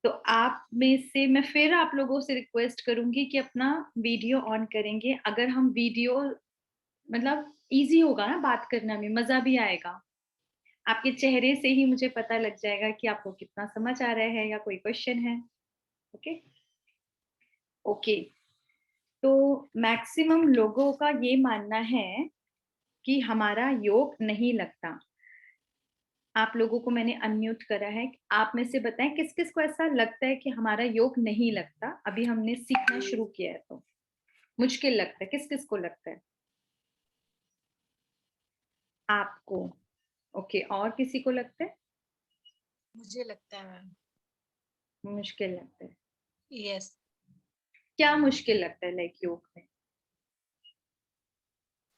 तो आप में से मैं फिर आप लोगों से रिक्वेस्ट करूंगी कि अपना वीडियो ऑन करेंगे। अगर हम वीडियो मतलब इजी होगा ना, बात करना में मजा भी आएगा। आपके चेहरे से ही मुझे पता लग जाएगा कि आपको कितना समझ आ रहा है या कोई क्वेश्चन है। ओके। ओके। तो मैक्सिमम लोगों का ये मानना है कि हमारा योग नहीं लगता। आप लोगों को मैंने अनम्यूट करा है। आप में से बताएं किस किस को ऐसा लगता है कि हमारा योग नहीं लगता। अभी हमने सीखना शुरू किया है तो मुश्किल लगता है। किस किस को लगता है? आपको। ओके, और किसी को लगता है? मुझे लगता है मैम। मुश्किल लगता है। यस। क्या मुश्किल लगता है लाइक योग में?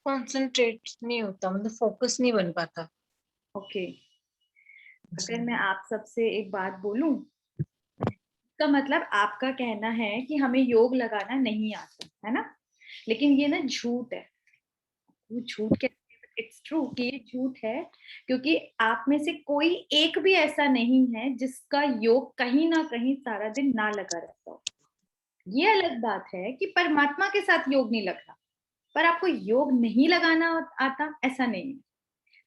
कॉन्सेंट्रेट नहीं होता, मतलब फोकस नहीं बन पाता। ओके। जी। अगर मैं आप सबसे एक बात बोलूं, इसका मतलब आपका कहना है कि हमें योग लगाना नहीं आता है ना। लेकिन ये ना झूठ है। वो झूठ के, इट्स ट्रू कि ये झूठ है। क्योंकि आप में से कोई एक भी ऐसा नहीं है जिसका योग कहीं ना कहीं सारा दिन ना लगा रहता हो। ये अलग बात है कि परमात्मा के साथ योग नहीं लग रहा, पर आपको योग नहीं लगाना आता ऐसा नहीं है।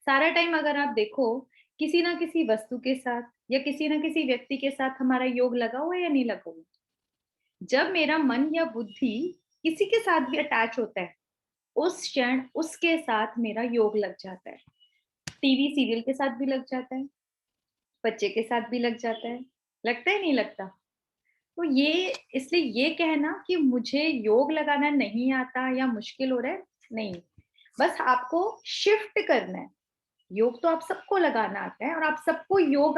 सारा टाइम अगर आप देखो, किसी ना किसी वस्तु के साथ या किसी ना किसी व्यक्ति के साथ हमारा योग लगा हुआ है या नहीं लगा हुआ। जब मेरा मन या बुद्धि किसी के साथ भी अटैच होता है, उस क्षण उसके साथ मेरा योग लग जाता है। टीवी सीरियल के साथ भी लग जाता है, बच्चे के साथ भी लग जाता है। लगता है नहीं लगता? तो ये इसलिए ये कहना कि मुझे योग लगाना नहीं आता या मुश्किल हो रहा है, नहीं। बस आपको शिफ्ट करना है। योग तो आप सबको लगाना आता है और आप सबको योग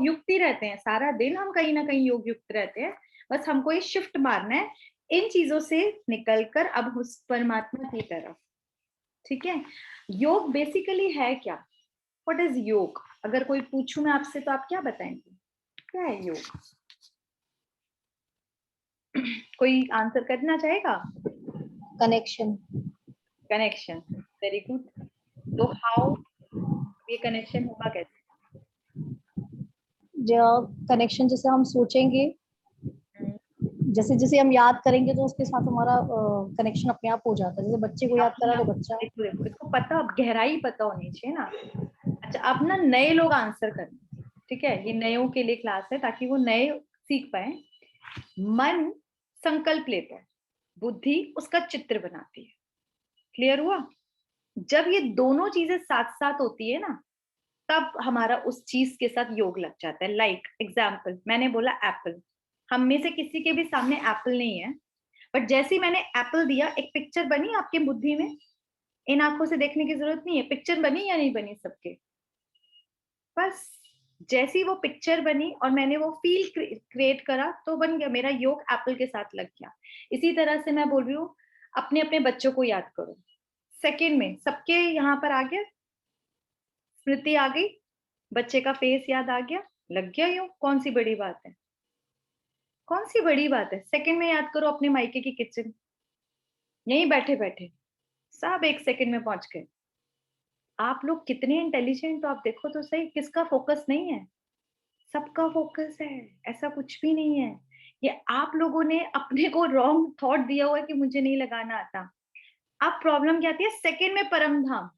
युक्त ही रहते हैं। सारा दिन हम कहीं ना कहीं योग युक्त रहते हैं। बस हमको ये शिफ्ट मारना है इन चीजों से निकलकर अब उस परमात्मा की तरफ। ठीक है। योग बेसिकली है क्या? व्हाट इज योग? अगर कोई पूछूं मैं आपसे तो आप क्या बताएंगे? क्या है योग? कोई आंसर करना चाहेगा? कनेक्शन। कनेक्शन। Very good. तो हाउ ये कनेक्शन होगा कैसे? जो कनेक्शन, जैसे हम सोचेंगे, हम्म, जैसे जैसे हम याद करेंगे तो उसके साथ हमारा कनेक्शन अपने आप हो जाता है। जैसे बच्चे को याद अभी करा तो आप बच्चा। देखो देखो इसको पता, अब गहराई पता होनी चाहिए ना। अच्छा, अब ना नए लोग आंसर करना। ठीक है, ये नयों के लिए क्लास है ताकि वो नए सीख पाए। मन संकल्प लेता है, बुद्धि उसका चित्र बनाती है। क्लियर हुआ? जब ये दोनों चीजें साथ साथ होती है ना, तब हमारा उस चीज के साथ योग लग जाता है। लाइक एग्जाम्पल, मैंने बोला एप्पल। हम में से किसी के भी सामने एप्पल नहीं है, बट जैसे ही मैंने एप्पल दिया, एक पिक्चर बनी आपके बुद्धि में। इन आंखों से देखने की जरूरत नहीं है, पिक्चर बनी या नहीं बनी सबके। बस जैसी वो पिक्चर बनी और मैंने वो फील क्रिएट करा तो बन गया, मेरा योग एप्पल के साथ लग गया। इसी तरह से मैं बोल रही हूँ, अपने अपने बच्चों को याद करो। सेकंड में सबके यहाँ पर आ गया, स्मृति आ गई, बच्चे का फेस याद आ गया, लग गया योग। कौन सी बड़ी बात है? कौन सी बड़ी बात है? सेकंड में याद करो अपने मायके की किचन, यहीं बैठे बैठे सब एक सेकंड में पहुंच गए। आप लोग कितने इंटेलिजेंट हो, आप देखो तो सही। किसका फोकस नहीं है? सबका फोकस है। ऐसा कुछ भी नहीं है। ये आप लोगों ने अपने को रॉन्ग थॉट दिया हुआ है कि मुझे नहीं लगाना आता। अब प्रॉब्लम क्या आती है सेकंड में? परम धाम।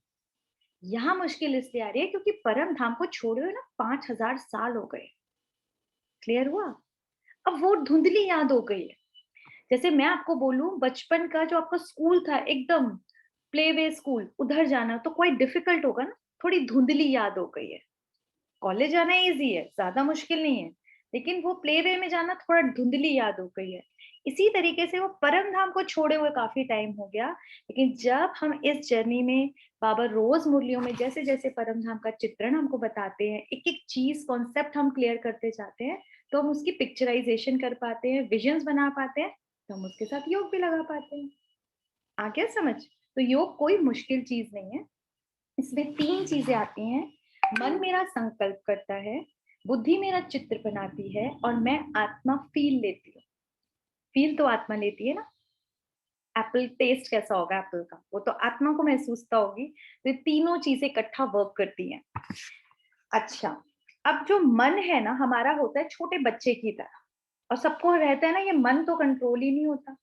यहाँ मुश्किल इसलिए आ रही है क्योंकि परम धाम को छोड़े हुए ना 5,000 साल हो गए। क्लियर हुआ? अब वो धुंधली याद हो गई है। जैसे मैं आपको बोलूं, बचपन का जो आपका स्कूल था एकदम प्ले वे स्कूल, उधर जाना तो क्वाइट डिफिकल्ट होगा ना। थोड़ी धुंधली याद हो गई है। कॉलेज जाना इजी है, ज्यादा मुश्किल नहीं है। लेकिन वो प्ले वे में जाना थोड़ा धुंधली याद हो गई है। इसी तरीके से वो परम धाम को छोड़े हुए काफी टाइम हो गया। लेकिन जब हम इस जर्नी में बाबा रोज मुरलियों में जैसे जैसे परम धाम का चित्रण हमको बताते हैं, एक एक चीज कॉन्सेप्ट हम क्लियर करते जाते हैं, तो हम उसकी पिक्चराइजेशन कर पाते हैं, विजन्स बना पाते हैं, तो हम उसके साथ योग भी लगा पाते हैं। आ गया समझ? तो योग कोई मुश्किल चीज नहीं है। इसमें तीन चीजें आती हैं। मन मेरा संकल्प करता है, बुद्धि मेरा चित्र बनाती है, और मैं आत्मा फील लेती हूँ। फील तो आत्मा लेती है ना। एप्पल टेस्ट कैसा होगा एप्पल का, वो तो आत्मा को महसूसता होगी। तो ये तीनों चीजें इकट्ठा वर्क करती हैं। अच्छा, अब जो मन है ना हमारा होता है छोटे बच्चे की तरह, और सबको रहता है ना ये मन तो कंट्रोल ही नहीं होता।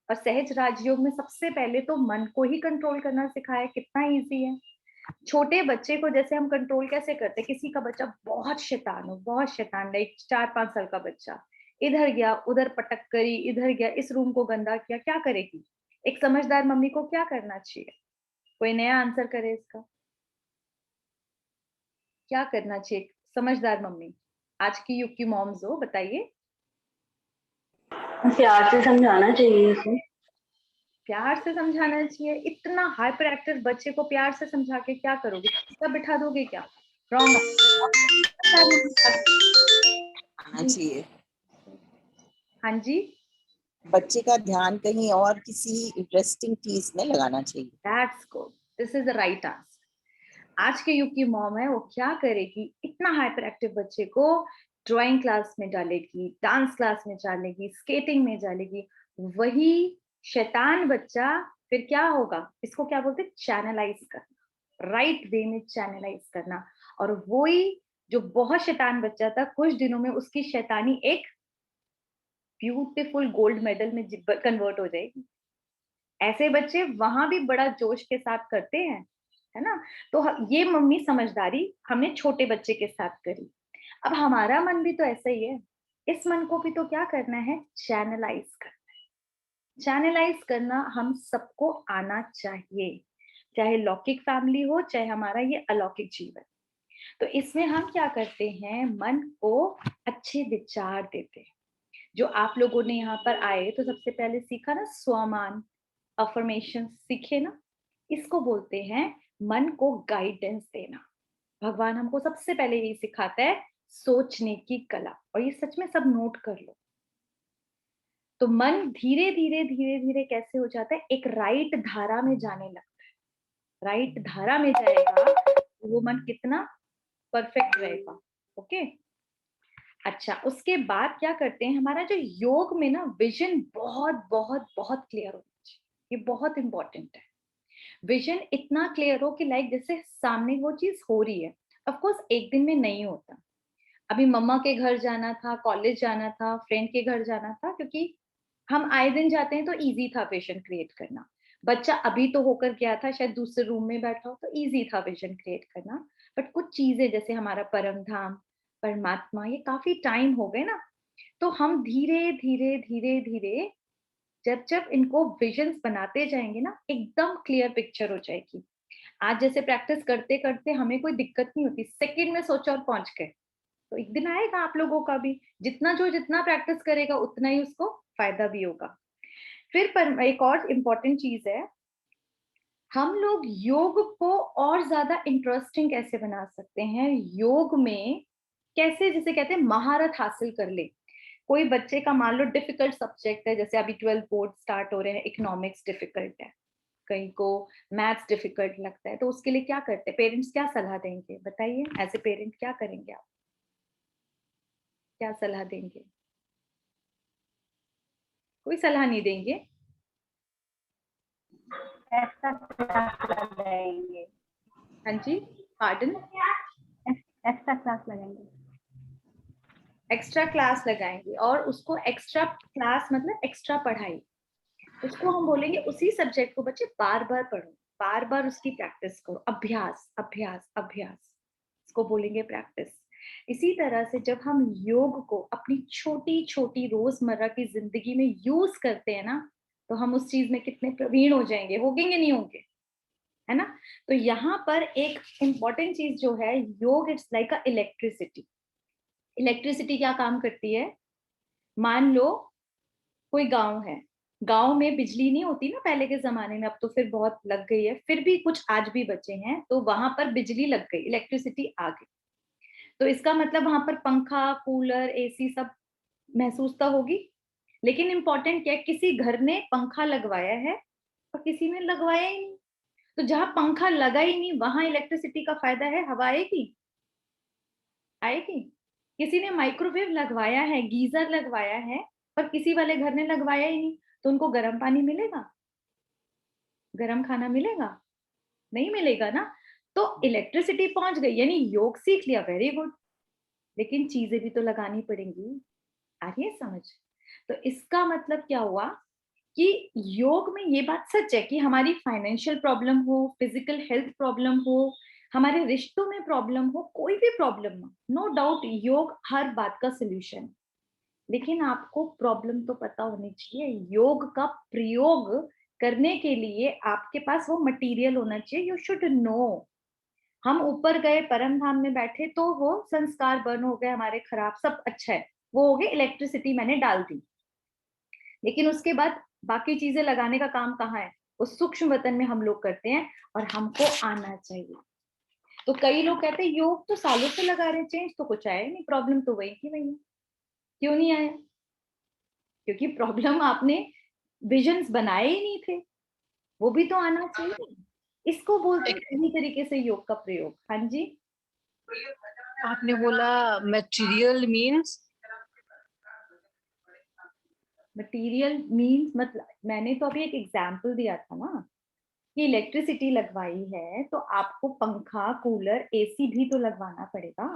और सहज राजयोग में सबसे पहले तो मन को ही कंट्रोल करना सिखाया, कितना इजी है। छोटे बच्चे को जैसे हम कंट्रोल कैसे करते हैं, किसी का बच्चा बहुत शैतान हो, बहुत शैतान, लाइक 4-5 साल का बच्चा, इधर गया उधर पटक करी, इधर गया इस रूम को गंदा किया, क्या करेगी? एक समझदार मम्मी को क्या करना चाहिए? कोई नया आंसर करे इसका, क्या करना चाहिए समझदार मम्मी? आज की युग की मॉम्स हो, बताइए। प्यार से समझाना चाहिए उसे। प्यार से समझाना चाहिए? इतना हाइपर एक्टिव बच्चे को प्यार से समझा के क्या करोगे? सब बिठा दोगे क्या? रॉन्ग। आना चाहिए। हाँ जी, बच्चे का ध्यान कहीं और किसी इंटरेस्टिंग चीज में लगाना चाहिए। That's good, this is the right answer. आज के युग की मॉम है, वो क्या करेगी, इतना हाइपर एक्टिव बच्चे को ड्राइंग क्लास में डालेगी, डांस क्लास में डालेगी, स्केटिंग में डालेगी। वही शैतान बच्चा फिर क्या होगा, इसको क्या बोलते हैं, चैनलाइज करना, राइट वे में चैनलाइज करना। और वही जो बहुत शैतान बच्चा था, कुछ दिनों में उसकी शैतानी एक ब्यूटीफुल गोल्ड मेडल में कन्वर्ट हो जाएगी। ऐसे बच्चे वहां भी बड़ा जोश के साथ करते हैं, है ना? तो ये मम्मी समझदारी हमने छोटे बच्चे के साथ करी। अब हमारा मन भी तो ऐसा ही है, इस मन को भी तो क्या करना है, चैनलाइज करना है। चैनलाइज करना हम सबको आना चाहिए, चाहे लौकिक फैमिली हो, चाहे हमारा ये अलौकिक जीवन। तो इसमें हम क्या करते हैं, मन को अच्छे विचार देते हैं। जो आप लोगों ने यहाँ पर आए तो सबसे पहले सीखा ना स्वमान, अफर्मेशन सीखे ना, इसको बोलते हैं मन को गाइडेंस देना। भगवान हमको सबसे पहले यही सिखाता है, सोचने की कला। और ये सच में सब नोट कर लो। तो मन धीरे धीरे धीरे धीरे कैसे हो जाता है, एक राइट धारा में जाने लगता है। राइट धारा में जाएगा तो वो मन कितना परफेक्ट रहेगा। ओके, अच्छा, उसके बाद क्या करते हैं, हमारा जो योग में ना विजन बहुत बहुत बहुत क्लियर होना चाहिए। ये बहुत इंपॉर्टेंट है। विजन इतना क्लियर हो कि लाइक जैसे सामने वो चीज हो रही है। ऑफ कोर्स एक दिन में नहीं होता। अभी मम्मा के घर जाना था, कॉलेज जाना था, फ्रेंड के घर जाना था, क्योंकि हम आए दिन जाते हैं तो इजी था विजन क्रिएट करना। बच्चा अभी तो होकर गया था, शायद दूसरे रूम में बैठा हो, तो इजी था विजन क्रिएट करना। बट कुछ चीजें जैसे हमारा परम धाम, परमात्मा, ये काफी टाइम हो गए ना। तो हम धीरे धीरे धीरे धीरे जब जब इनको विजन्स बनाते जाएंगे ना, एकदम क्लियर पिक्चर हो जाएगी। आज जैसे प्रैक्टिस करते करते हमें कोई दिक्कत नहीं होती, सेकंड में सोचा और पहुंच गए। तो एक दिन आएगा आप लोगों का भी, जितना प्रैक्टिस करेगा उतना ही उसको फायदा भी होगा। फिर पर एक और इम्पोर्टेंट चीज है, हम लोग योग को और ज्यादा इंटरेस्टिंग कैसे बना सकते हैं, योग में कैसे, जिसे कहते हैं महारत हासिल कर ले। कोई बच्चे का मान लो डिफिकल्ट सब्जेक्ट है, जैसे अभी 12th बोर्ड स्टार्ट हो रहे हैं, इकोनॉमिक्स डिफिकल्ट है, कहीं को मैथ्स डिफिकल्ट लगता है, तो उसके लिए क्या करते हैं पेरेंट्स, क्या सलाह देंगे बताइए? एज ए पेरेंट क्या करेंगे आप, क्या सलाह देंगे? कोई सलाह नहीं देंगे? एक्स्ट्रा क्लास लगाएंगे। हाँ जी, पार्डन? एक्स्ट्रा क्लास लगाएंगे। एक्स्ट्रा क्लास लगाएंगे, और उसको एक्स्ट्रा क्लास मतलब एक्स्ट्रा पढ़ाई, उसको हम बोलेंगे उसी सब्जेक्ट को बच्चे बार बार पढ़ो, बार बार उसकी प्रैक्टिस करो, अभ्यास अभ्यास अभ्यास, इसको बोलेंगे प्रैक्टिस। इसी तरह से जब हम योग को अपनी छोटी छोटी रोजमर्रा की जिंदगी में यूज करते हैं ना, तो हम उस चीज में कितने प्रवीण हो जाएंगे, होंगे नहीं होंगे, है ना? तो यहाँ पर एक इम्पॉर्टेंट चीज जो है, योग it's like a electricity. Electricity क्या काम करती है, मान लो कोई गांव है, गांव में बिजली नहीं होती ना पहले के जमाने में, अब तो फिर बहुत लग गई है, फिर भी कुछ आज भी बचे हैं, तो वहां पर बिजली लग गई, इलेक्ट्रिसिटी आ गई। तो इसका मतलब वहां पर पंखा, कूलर, एसी सब महसूस तो होगी। लेकिन इंपॉर्टेंट क्या है, किसी घर ने पंखा लगवाया है और किसी ने लगवाया ही नहीं। तो जहां पंखा लगा ही नहीं, वहां इलेक्ट्रिसिटी का फायदा है, हवा आएगी? आएगी? किसी ने माइक्रोवेव लगवाया है, गीजर लगवाया है, पर किसी वाले घर ने लगवाया ही नहीं, तो उनको गर्म पानी मिलेगा, गर्म खाना मिलेगा? नहीं मिलेगा ना। तो इलेक्ट्रिसिटी पहुंच गई, यानी योग सीख लिया, वेरी गुड। लेकिन चीजें भी तो लगानी पड़ेंगी। आ रही है समझ? तो इसका मतलब क्या हुआ कि योग में ये बात सच है कि हमारी फाइनेंशियल प्रॉब्लम हो, फिजिकल हेल्थ प्रॉब्लम हो, हमारे रिश्तों में प्रॉब्लम हो, कोई भी प्रॉब्लम हो, नो डाउट योग हर बात का सोल्यूशन है। लेकिन आपको प्रॉब्लम तो पता होनी चाहिए। योग का प्रयोग करने के लिए आपके पास वो मटेरियल होना चाहिए। You should know. हम ऊपर गए, परम धाम में बैठे, तो वो संस्कार बर्न हो गए हमारे खराब, सब अच्छा है, वो हो गए, इलेक्ट्रिसिटी मैंने डाल दी। लेकिन उसके बाद बाकी चीजें लगाने का काम कहाँ है? वो सूक्ष्म वतन में हम लोग करते हैं, और हमको आना चाहिए। तो कई लोग कहते हैं योग तो सालों से लगा रहे, चेंज तो कुछ आया नहीं, प्रॉब्लम तो वही की वही है। क्यों नहीं आया? क्योंकि प्रॉब्लम आपने विजन्स बनाए ही नहीं थे, वो भी तो आना चाहिए। इसको बोलते हैं सही तरीके से योग का प्रयोग। हाँ जी, आपने बोला मटेरियल मीन्स, मटेरियल मीन्स मतलब मैंने तो अभी एक एग्जाम्पल दिया था ना कि इलेक्ट्रिसिटी लगवाई है तो आपको पंखा, कूलर, एसी भी तो लगवाना पड़ेगा,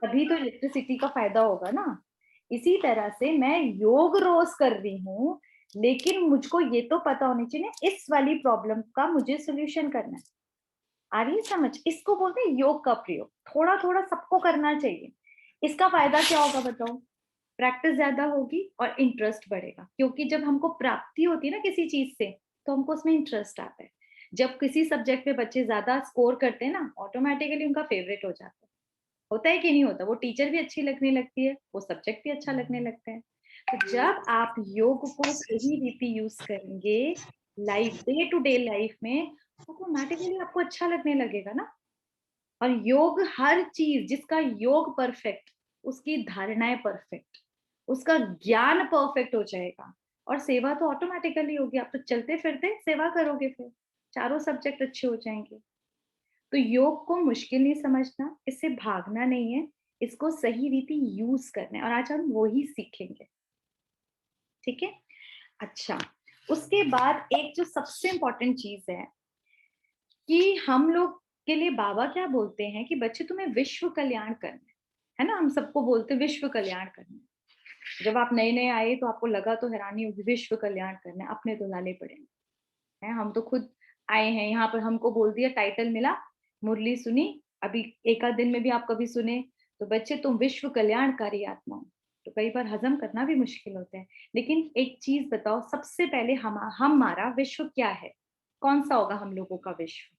तभी तो इलेक्ट्रिसिटी का फायदा होगा ना। इसी तरह से मैं योग रोज कर रही हूँ, लेकिन मुझको ये तो पता होनी चाहिए ना, इस वाली प्रॉब्लम का मुझे सोल्यूशन करना है। आ रही है समझ? इसको बोलते हैं योग का प्रयोग। थोड़ा थोड़ा सबको करना चाहिए। इसका फायदा क्या होगा बताओ? प्रैक्टिस ज्यादा होगी और इंटरेस्ट बढ़ेगा, क्योंकि जब हमको प्राप्ति होती है ना किसी चीज से, तो हमको उसमें इंटरेस्ट आता है। जब किसी सब्जेक्ट में बच्चे ज्यादा स्कोर करते हैं ना, ऑटोमेटिकली उनका फेवरेट हो जाता है। होता है कि नहीं होता? वो टीचर भी अच्छी लगने लगती है, वो सब्जेक्ट भी अच्छा लगने लगता है। तो जब आप योग को सही रीति यूज करेंगे life, day to day life में, ऑटोमेटिकली आपको अच्छा लगने लगेगा ना। और योग हर चीज, जिसका योग परफेक्ट, उसकी धारणाएं परफेक्ट, उसका ज्ञान परफेक्ट हो जाएगा, और सेवा तो ऑटोमेटिकली होगी। आप तो चलते फिरते सेवा करोगे, फिर चारों सब्जेक्ट अच्छे हो जाएंगे। तो योग को मुश्किल नहीं समझना, इससे भागना नहीं है, इसको सही रीति यूज करना है, और आज हम वो ही सीखेंगे। ठीक है? अच्छा, उसके बाद एक जो सबसे इंपॉर्टेंट चीज है कि हम लोग के लिए बाबा क्या बोलते हैं कि बच्चे तुम्हें विश्व कल्याण करना है ना। हम सबको बोलते हैं विश्व कल्याण करना है। जब आप नए नए आए तो आपको लगा तो हैरानी होगी, विश्व कल्याण करना है, अपने तो लाले पड़े हैं। हम तो खुद आए हैं यहाँ पर, हमको बोल दिया, टाइटल मिला, मुरली सुनी, अभी एक आध दिन में भी आप कभी सुने तो बच्चे तुम विश्व कल्याणकारी आत्मा हो, तो कई बार हजम करना भी मुश्किल होता है। लेकिन एक चीज बताओ, सबसे पहले हमारा विश्व क्या है? कौन सा होगा हम लोगों का विश्व?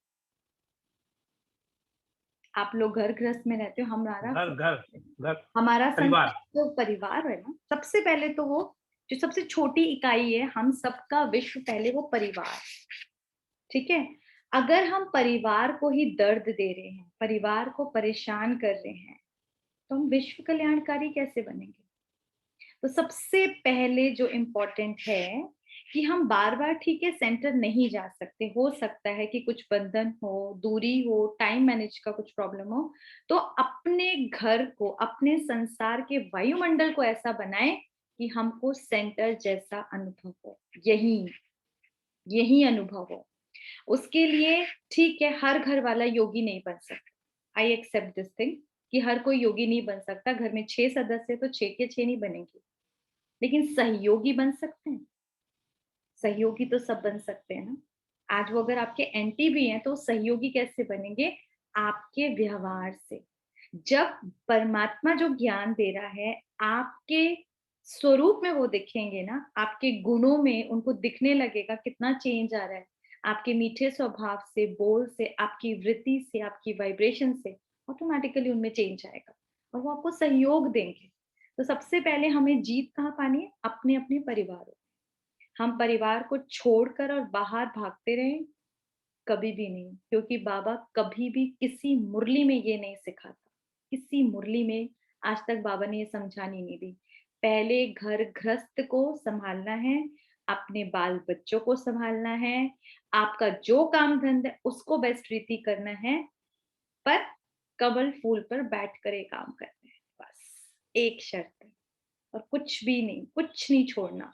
आप लोग घर गृहस्थ में रहते हो, घर घर घर हमारा परिवार। तो परिवार है ना। सबसे पहले तो वो जो सबसे छोटी इकाई है, हम सबका विश्व पहले वो परिवार। ठीक है? अगर हम परिवार को ही दर्द दे रहे हैं, परिवार को परेशान कर रहे हैं, तो हम विश्व कल्याणकारी कैसे बनेंगे? तो सबसे पहले जो इम्पोर्टेंट है कि हम बार बार, ठीक है, सेंटर नहीं जा सकते, हो सकता है कि कुछ बंधन हो, दूरी हो, टाइम मैनेज का कुछ प्रॉब्लम हो, तो अपने घर को, अपने संसार के वायुमंडल को ऐसा बनाएं कि हमको सेंटर जैसा अनुभव हो, यही यही अनुभव हो। उसके लिए ठीक है, हर घर वाला योगी नहीं बन सकता, आई एक्सेप्ट दिस थिंग कि हर कोई योगी नहीं बन सकता। घर में 6 सदस्य तो 6 के 6 नहीं बनेंगे, लेकिन सहयोगी बन सकते हैं। सहयोगी तो सब बन सकते हैं ना। आज वो अगर आपके एंटी भी हैं तो सहयोगी कैसे बनेंगे? आपके व्यवहार से। जब परमात्मा जो ज्ञान दे रहा है, आपके स्वरूप में वो दिखेंगे ना, आपके गुणों में उनको दिखने लगेगा कितना चेंज आ रहा है। आपके मीठे स्वभाव से, बोल से, आपकी वृत्ति से, आपकी वाइब्रेशन से ऑटोमेटिकली उनमें चेंज आएगा, और वो आपको सहयोग देंगे। तो सबसे पहले हमें जीत कहाँ पानी है? अपने अपने परिवारों। हम परिवार को छोड़कर और बाहर भागते रहे, कभी भी नहीं। क्योंकि बाबा कभी भी किसी मुरली में ये नहीं सिखाता, किसी मुरली में आज तक बाबा ने ये समझानी नहीं दी। पहले घर गृहस्थ को संभालना है, अपने बाल बच्चों को संभालना है, आपका जो काम धंधा है उसको बेस्ट रीति करना है, पर कमल फूल पर बैठ कर ये काम करना है, बस एक शर्त है। और कुछ भी नहीं, कुछ नहीं छोड़ना।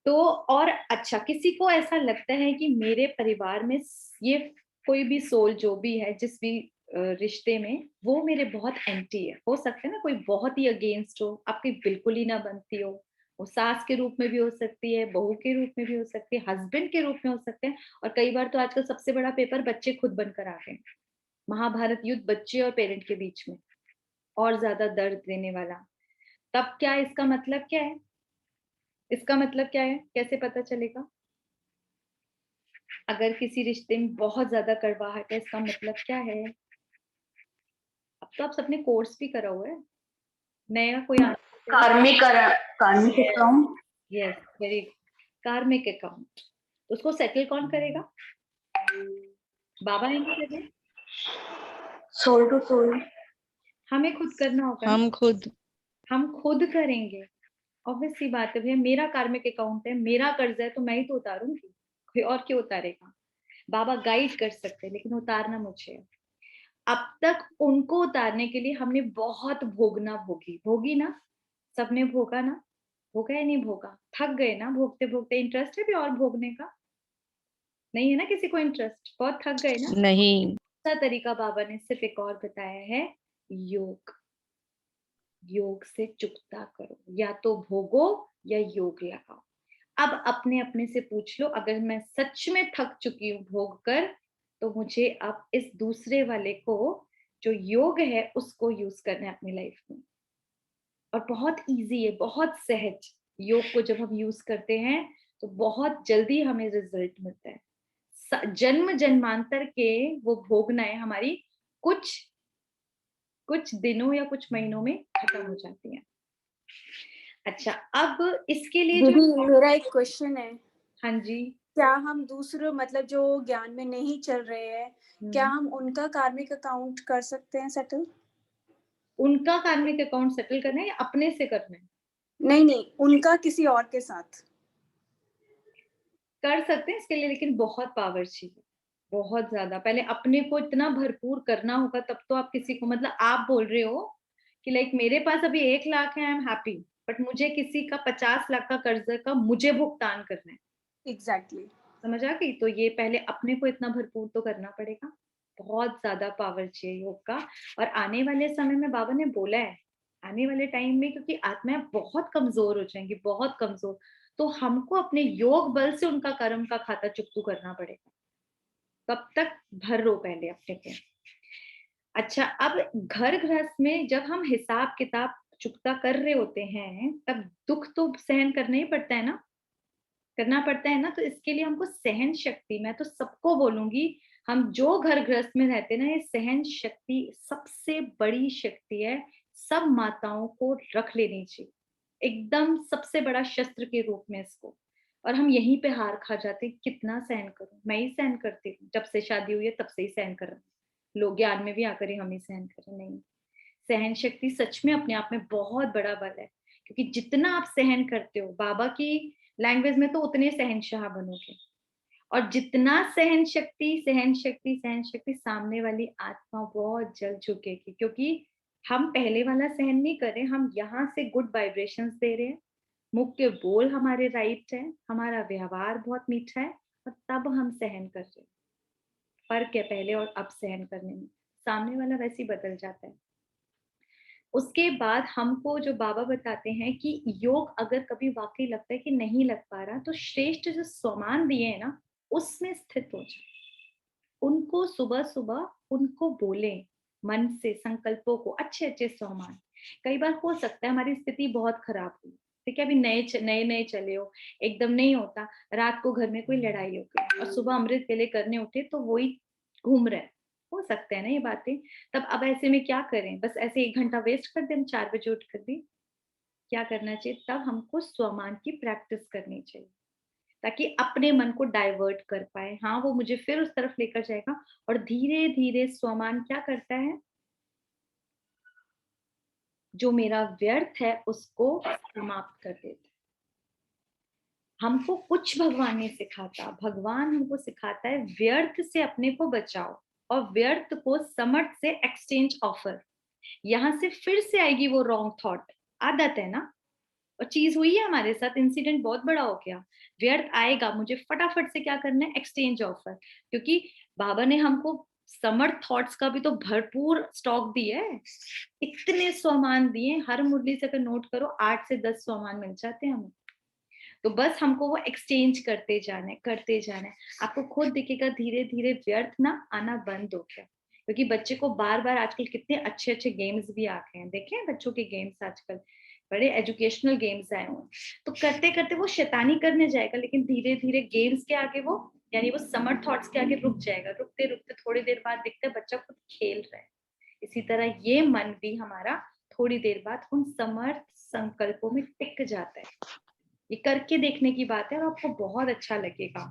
तो और अच्छा, किसी को ऐसा लगता है कि मेरे परिवार में ये कोई भी सोल जो भी है, जिस भी रिश्ते में वो मेरे बहुत एंटी है। हो सकता है ना कोई बहुत ही अगेंस्ट हो, आपकी बिल्कुल ही ना बनती हो, वो सास के रूप में भी हो सकती है, बहू के रूप में भी हो सकती है, हस्बैंड के रूप में हो सकते हैं, और कई बार तो आजकल सबसे बड़ा पेपर बच्चे खुद बनकर आ गए हैं। महाभारत युद्ध बच्चे और पेरेंट के बीच में, और ज्यादा दर्द देने वाला। तब क्या इसका मतलब क्या है? इसका मतलब क्या है, कैसे पता चलेगा? अगर किसी रिश्ते में बहुत ज्यादा कड़वाहट है, इसका मतलब क्या है? अब तो आप सबने कोर्स भी करा हुआ है, नया कोई कार्मिक अकाउंट। यस, वेरी, कार्मिक अकाउंट। उसको सेटल कौन करेगा? बाबा नहीं करेंगे, सोल टू सोल। हमें खुद करना होगा ना? हम खुद करेंगे। ऑब्वियस सी बात है भैया, मेरा कार्मिक अकाउंट है, मेरा कर्ज है, तो मैं ही तो उतारूंगी, कोई और क्यों उतारेगा? बाबा गाइड कर सकते हैं, लेकिन उतारना मुझे है। अब तक उनको उतारने के लिए हमने बहुत भोगी ना, सबने भोगा ना? भोगा या नहीं भोगा? थक गए ना भोगते भोगते? इंटरेस्ट है भी और भोगने का? नहीं है ना किसी को इंटरेस्ट? बहुत थक गए ना? नहीं। दूसरा तरीका बाबा ने सिर्फ एक और बताया है, योग। योग से चुकता करो, या तो भोगो या योग लगाओ। अब अपने अपने से पूछ लो, अगर मैं सच में थक चुकी हूँ भोग कर, तो मुझे अब इस दूसरे वाले को, जो योग है, उसको यूज करना है अपनी लाइफ में। और बहुत इजी है, बहुत सहज। योग को जब हम यूज करते हैं तो बहुत जल्दी हमें रिजल्ट मिलता है। जन्म जन्मांतर के वो भोगनाएं हमारी कुछ कुछ दिनों या कुछ महीनों में खत्म हो जाती हैं। अच्छा, अब इसके लिए जो, दीदी मेरा एक क्वेश्चन है। हाँ जी, क्या हम दूसरों मतलब जो ज्ञान में नहीं चल रहे हैं, क्या हम उनका कार्मिक अकाउंट कर सकते हैं सेटल? उनका कार्मिक अकाउंट सेटल करना है या अपने से करना है? नहीं नहीं, उनका किसी और के साथ। कर सकते हैं इसके लिए, लेकिन बहुत पावर चाहिए, बहुत ज्यादा। पहले अपने को इतना भरपूर करना होगा, तब तो आप किसी को, मतलब आप बोल रहे हो कि लाइक मेरे पास अभी 1 लाख है, आई एम हैप्पी, बट मुझे किसी का 50 लाख का कर्ज का मुझे भुगतान करना है। एग्जैक्टली। समझ आ गई? तो ये पहले अपने को इतना भरपूर तो करना पड़ेगा। बहुत ज्यादा पावर चाहिए योग का। और आने वाले समय में बाबा ने बोला है, आने वाले टाइम में, क्योंकि आत्माएं बहुत कमजोर हो जाएंगी, बहुत कमजोर, तो हमको अपने योग बल से उनका कर्म का खाता चुकतू करना पड़ेगा। तब तक भर लो पहले अपने पे। अच्छा, अब घर गृहस्थ में जब हम हिसाब किताब चुकता कर रहे होते हैं, तब दुख तो सहन करना ही पड़ता है ना, करना पड़ता है ना। तो इसके लिए हमको सहन शक्ति, मैं तो सबको बोलूंगी, हम जो घर गृहस्थ में रहते हैं ना, ये सहन शक्ति सबसे बड़ी शक्ति है। सब माताओं को रख लेनी चाहिए, एकदम सबसे बड़ा शस्त्र के रूप में इसको। और हम यहीं पे हार खा जाते हैं, कितना सहन करूं? मैं ही सहन करती हूँ, जब से शादी हुई है तब से ही सहन कर रहे हैं लोग, ज्ञान में भी आकर ही हम ही सहन करें। नहीं, सहन शक्ति सच में अपने आप में बहुत बड़ा बल है, क्योंकि जितना आप सहन करते हो, बाबा की लैंग्वेज में तो उतने सहनशाह बनोगे। और जितना सहन शक्ति सहन शक्ति सहन शक्ति, सामने वाली आत्मा बहुत जल्द झुकेगी, क्योंकि हम पहले वाला सहन नहीं कर रहे, हम यहाँ से गुड वाइब्रेशंस दे रहे हैं, मुख के बोल हमारे राइट है, हमारा व्यवहार बहुत मीठा है, और तब हम सहन कर रहे हैं। फर्क है पहले और अब सहन करने में, सामने वाला वैसे ही बदल जाता है। उसके बाद हमको जो बाबा बताते हैं कि योग अगर कभी वाकई लगता है कि नहीं लग पा रहा, तो श्रेष्ठ जो स्वमान दिए हैं ना, उसमें स्थित हो जाए। उनको सुबह सुबह उनको बोले, मन से संकल्पों को, अच्छे अच्छे स्वमान। कई बार हो सकता है हमारी स्थिति बहुत खराब हुई, ठीक है, अभी नए नए चले हो, एकदम नहीं होता, रात को घर में कोई लड़ाई हो गई और सुबह अमृत के लिए करने उठे तो वही घूम रहे, हो सकते हैं ना ये बातें। तब अब ऐसे में क्या करें? बस ऐसे 1 घंटा वेस्ट कर दें, हम 4 बजे उठ कर भी? क्या करना चाहिए? तब हमको स्वमान की प्रैक्टिस करनी चाहिए, ताकि अपने मन को डाइवर्ट कर पाए। हाँ, वो मुझे फिर उस तरफ लेकर जाएगा, और धीरे धीरे स्वमान क्या करता है, जो मेरा व्यर्थ है उसको समाप्त कर देता है। हमको कुछ भगवान नहीं सिखाता, भगवान हमको सिखाता है व्यर्थ से अपने को बचाओ, और व्यर्थ को समर्थ से एक्सचेंज ऑफर। यहां से फिर से आएगी वो रॉन्ग थॉट, आदत है ना, और चीज हुई है हमारे साथ, इंसिडेंट बहुत बड़ा हो गया। व्यर्थ आएगा, मुझे फटाफट से क्या करना है? Exchange offer. क्योंकि बाबा ने हमको समर्थ थॉट्स का भी तो भरपूर स्टॉक दिया है, इतने स्वमान दिए, हर मुरली से अगर नोट करो 8 से 10 स्वमान मिल जाते हैं हमें। तो बस हमको वो एक्सचेंज करते जाना है, करते जाना है। आपको खुद दिखेगा धीरे धीरे व्यर्थ ना आना बंद हो गया, क्योंकि बच्चे को बार बार आजकल कितने अच्छे अच्छे गेम्स भी आ गए हैं, देखे हैं बच्चों के गेम्स आजकल बड़े एजुकेशनल गेम्स आए हुए, तो करते करते वो शैतानी करने जाएगा, लेकिन धीरे धीरे गेम्स के आगे वो, यानी वो समर्थ थॉट्स के आगे रुक जाएगा। रुकते रुकते थोड़ी देर बाद दिखता है बच्चा खुद खेल रहा है। इसी तरह ये मन भी हमारा थोड़ी देर बाद उन समर्थ संकल्पों में टिक जाता है। ये करके देखने की बात है और आपको बहुत अच्छा लगेगा।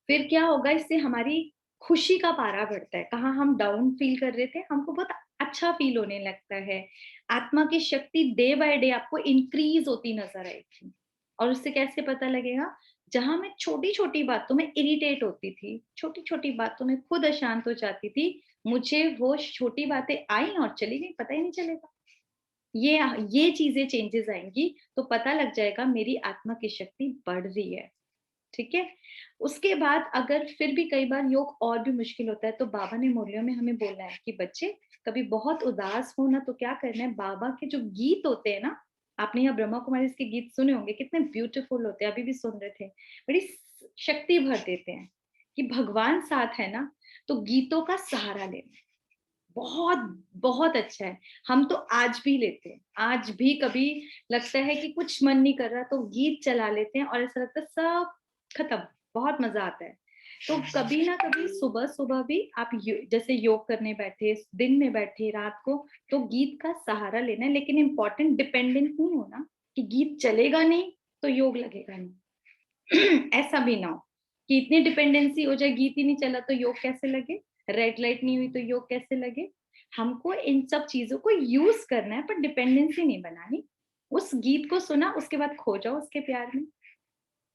फिर क्या होगा, इससे हमारी खुशी का पारा बढ़ता है। कहाँ हम डाउन फील कर रहे थे, हमको बहुत अच्छा फील होने लगता है। आत्मा की शक्ति डे बाय डे आपको इंक्रीज होती नजर आएगी। और उससे कैसे पता लगेगा, जहां मैं छोटी छोटी बातों में इरिटेट होती थी, छोटी छोटी बातों में खुद अशांत हो जाती थी, मुझे वो छोटी बातें आई और चली गई, पता ही नहीं चलेगा। ये चीजें चेंजेस आएंगी तो पता लग जाएगा मेरी आत्मा की शक्ति बढ़ रही है। ठीक है। उसके बाद अगर फिर भी कई बार योग और भी मुश्किल होता है, तो बाबा ने मुरलियों में हमें बोलना है कि बच्चे कभी बहुत उदास हो ना, तो क्या करना है, बाबा के जो गीत होते हैं ना, आपने यहाँ ब्रह्मा कुमारी के गीत सुने होंगे, कितने ब्यूटीफुल होते हैं, अभी भी सुन रहे थे, बड़ी शक्ति भर देते हैं कि भगवान साथ है ना, तो गीतों का सहारा लेना बहुत बहुत अच्छा है। हम तो आज भी लेते हैं, आज भी कभी लगता है कि कुछ मन नहीं कर रहा तो गीत चला लेते हैं और ऐसा लगता है सब खत्म, बहुत मजा आता है। तो कभी ना कभी सुबह सुबह भी आप जैसे योग करने बैठे, दिन में बैठे, रात को, तो गीत का सहारा लेना है। लेकिन इम्पोर्टेंट डिपेंडेंट नहीं होना कि गीत चलेगा नहीं तो योग लगेगा नहीं। ऐसा भी ना हो कि इतनी डिपेंडेंसी हो जाए, गीत ही नहीं चला तो योग कैसे लगे, रेड लाइट नहीं हुई तो योग कैसे लगे। हमको इन सब चीजों को यूज करना है, पर डिपेंडेंसी नहीं बनानी। उस गीत को सुना, उसके बाद खो जाओ उसके प्यार में,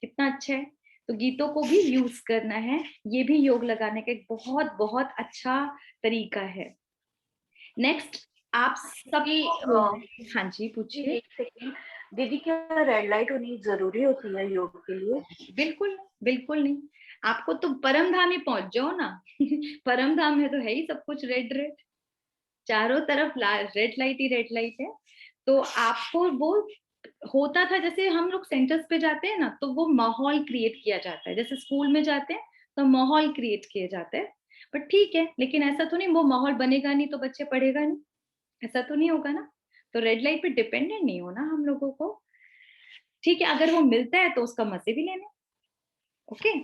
कितना अच्छा है। तो गीतों को भी यूज करना है, ये भी योग लगाने का एक बहुत बहुत अच्छा तरीका है। नेक्स्ट, आप सभी हाँ जी पूछिए। एक सेकेंड दीदी, क्या रेड लाइट होनी जरूरी होती है योग के लिए? बिल्कुल बिल्कुल नहीं, आपको तो परम धाम ही पहुंच जाओ ना। परम धाम में तो है ही सब कुछ रेड रेड, चारों तरफ रेड लाइट ही रेड लाइट है। तो आपको वो होता था, जैसे हम लोग सेंटर्स पे जाते हैं ना, तो वो माहौल क्रिएट किया जाता है, जैसे स्कूल में जाते हैं तो माहौल क्रिएट किया जाता है। बट ठीक है, लेकिन ऐसा तो नहीं वो माहौल बनेगा नहीं तो बच्चे पढ़ेगा नहीं, ऐसा तो नहीं होगा ना। तो रेड लाइट पे डिपेंडेंट नहीं होना हम लोगों को। ठीक है, अगर वो मिलता है तो उसका मजे भी लेने। ओके।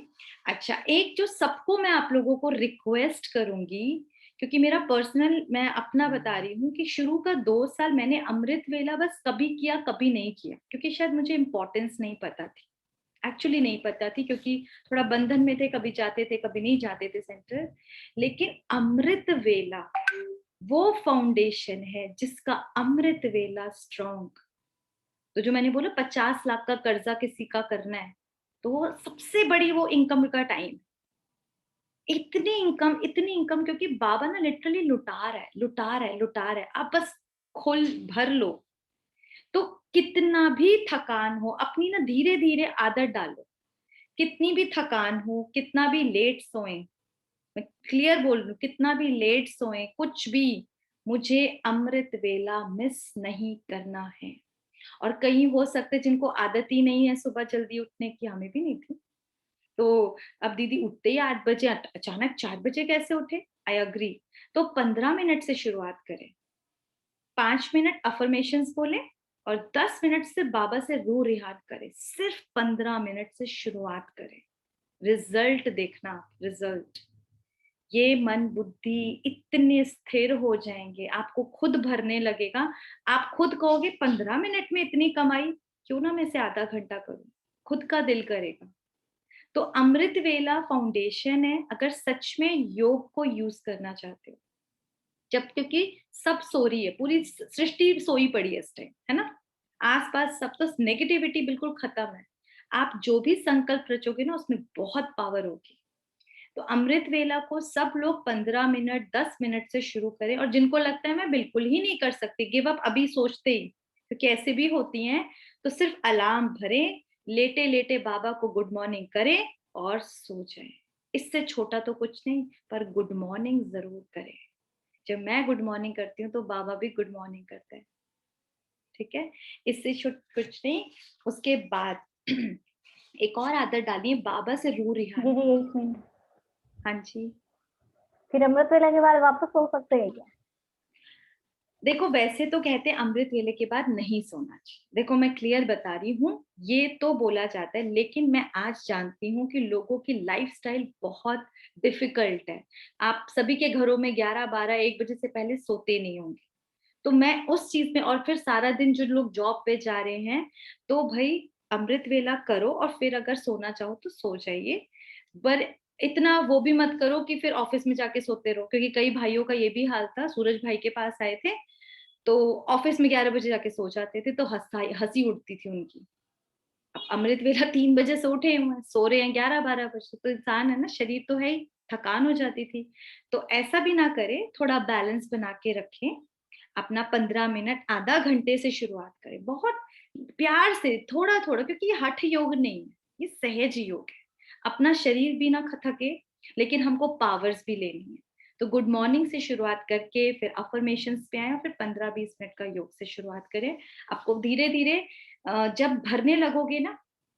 अच्छा, एक जो सबको मैं आप लोगों को रिक्वेस्ट करूंगी, क्योंकि मेरा पर्सनल, मैं अपना बता रही हूँ कि शुरू का 2 साल मैंने अमृत वेला बस कभी किया कभी नहीं किया, क्योंकि शायद मुझे इम्पोर्टेंस नहीं पता थी, एक्चुअली नहीं पता थी, क्योंकि थोड़ा बंधन में थे, कभी जाते थे कभी नहीं जाते थे सेंटर। लेकिन अमृत वेला वो फाउंडेशन है जिसका अमृत वेला स्ट्रॉन्ग। तो जो मैंने बोला 50 लाख का कर्जा किसी का करना है, तो वो सबसे बड़ी वो इनकम का टाइम, इतनी इनकम, क्योंकि बाबा ना लिटरली लुटा रहा है, लुटा रहा है, लुटा रहा है। आप बस खोल भर लो, तो कितना भी थकान हो अपनी ना धीरे धीरे आदत डालो। कितनी भी थकान हो, कितना भी लेट सोए, मैं क्लियर बोल रही हूँ, कितना भी लेट सोए, कुछ भी, मुझे अमृत वेला मिस नहीं करना है। और कई हो सकते जिनको आदत ही नहीं है सुबह जल्दी उठने की, हमें भी नहीं थी, तो अब दीदी उठते ही 8 बजे, अचानक 4 बजे कैसे उठे, आई अग्री। तो 15 मिनट से शुरुआत करें, 5 मिनट अफर्मेशंस बोले और 10 मिनट से बाबा से रू रिहाट करें, सिर्फ 15 मिनट से शुरुआत करें। रिजल्ट देखना, रिजल्ट, ये मन बुद्धि इतने स्थिर हो जाएंगे, आपको खुद भरने लगेगा। आप खुद कहोगे 15 मिनट में इतनी कमाई, क्यों ना मैं से आधा घंटा करूं, खुद का दिल करेगा। तो अमृत वेला फाउंडेशन है अगर सच में योग को यूज करना चाहते हो, जब क्योंकि सब सो रही है, पूरी सृष्टि सोई पड़ी है इस टाइम, है ना, आसपास सब, तो नेगेटिविटी बिल्कुल खत्म है। आप जो भी संकल्प रचोगे ना उसमें बहुत पावर होगी। तो अमृत वेला को सब लोग 15 मिनट 10 मिनट से शुरू करें, और जिनको लगता है मैं बिल्कुल ही नहीं कर सकती, गिव अप अभी सोचते ही, क्योंकि ऐसे भी होती हैं, तो सिर्फ अलार्म भरें, लेटे लेटे बाबा को गुड मॉर्निंग करें और सो जाएं। इससे छोटा तो कुछ नहीं, पर गुड मॉर्निंग जरूर करें। जब मैं गुड मॉर्निंग करती हूँ तो बाबा भी गुड मॉर्निंग करते हैं, ठीक है। इससे कुछ नहीं। उसके बाद एक और आदत डालिए, बाबा से रू रिहान। दीदी 1 मिनट, हाँ जी। फिर अमृत वेला के बाद वापस सो सकते हैं क्या? देखो वैसे तो कहते हैं अमृत वेले के बाद नहीं सोना चाहिए। देखो मैं क्लियर बता रही हूँ, ये तो बोला जाता है, लेकिन मैं आज जानती हूँ कि लोगों की लाइफस्टाइल बहुत डिफिकल्ट है। आप सभी के घरों में 11, 12, 1 बजे से पहले सोते नहीं होंगे। तो मैं उस चीज में, और फिर सारा दिन जो लोग जॉब पे जा रहे हैं, तो भाई अमृत वेला करो और फिर अगर सोना चाहो तो सो जाइए। पर इतना वो भी मत करो कि फिर ऑफिस में जाके सोते रहो, क्योंकि कई भाइयों का ये भी हाल था। सूरज भाई के पास आए थे तो ऑफिस में 11 बजे जाके सो जाते थे, तो हंसी उठती थी उनकी। अब अमृत वेला 3 बजे से उठे हुए हैं, सो रहे हैं 11, 12 बजे, तो इंसान है ना, शरीर तो है ही, थकान हो जाती थी। तो ऐसा भी ना करें, थोड़ा बैलेंस बना के रखें। अपना 15 मिनट, आधा घंटे से शुरुआत करें, बहुत प्यार से, थोड़ा थोड़ा, क्योंकि ये हठ योग नहीं है, ये सहज योग है। अपना शरीर भी ना थके, लेकिन हमको पावर्स भी लेनी है। तो गुड मॉर्निंग से शुरुआत करके फिर अफर्मेशंस पे आए और फिर 15-20 मिनट का योग से शुरुआत करें। आपको धीरे धीरे जब भरने लगोगे ना,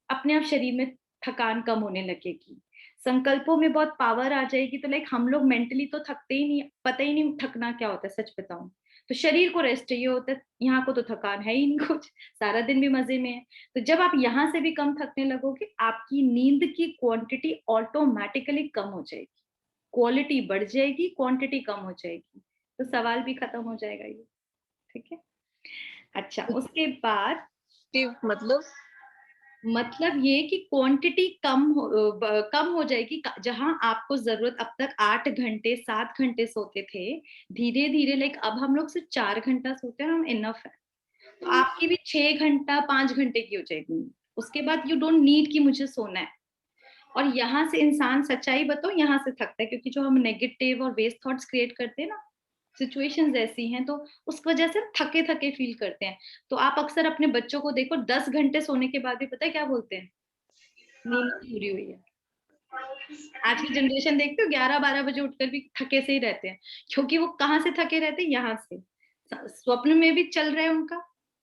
अपने आप शरीर में थकान कम होने लगेगी। संकल्पों में बहुत पावर आ जाएगी। तो लाइक हम लोग मेंटली तो थकते ही नहीं, पता ही नहीं थकना क्या होता है, सच बताऊं तो शरीर को रेस्ट चाहिए होता है। यहाँ को तो थकान है ही नहीं कुछ, सारा दिन भी मजे में है। तो जब आप यहाँ से भी कम थकने लगोगे, आपकी नींद की क्वांटिटी ऑटोमेटिकली कम हो जाएगी, क्वालिटी बढ़ जाएगी, क्वांटिटी कम हो जाएगी। तो सवाल भी खत्म हो जाएगा ये, ठीक है। अच्छा, उसके बाद मतलब ये कि क्वांटिटी कम हो जाएगी। जहां आपको जरूरत अब तक 8 घंटे 7 घंटे सोते थे, धीरे धीरे लाइक अब हम लोग सिर्फ 4 घंटा सोते हैं, हम इनफ है। तो आपकी भी 6 घंटा 5 घंटे की हो जाएगी। उसके बाद यू डोंट नीड कि मुझे सोना है। और यहाँ से इंसान, सच्चाई बताओ, यहाँ से थकता है, क्योंकि जो हम नेगेटिव और वेस्ट थॉट्स क्रिएट करते हैं ना, सिचुएशंस ऐसी हैं, तो उस वजह से हम थके थके फील करते हैं। तो आप अक्सर अपने बच्चों को देखो, 10 घंटे सोने के बाद भी पता है क्या बोलते हैं, नींद पूरी हुई है। आज की जनरेशन देखते हो 11-12 बजे उठकर भी थके से ही रहते हैं, क्योंकि वो कहाँ से थके रहते हैं, यहाँ से। स्वप्न में भी चल रहा है उनका,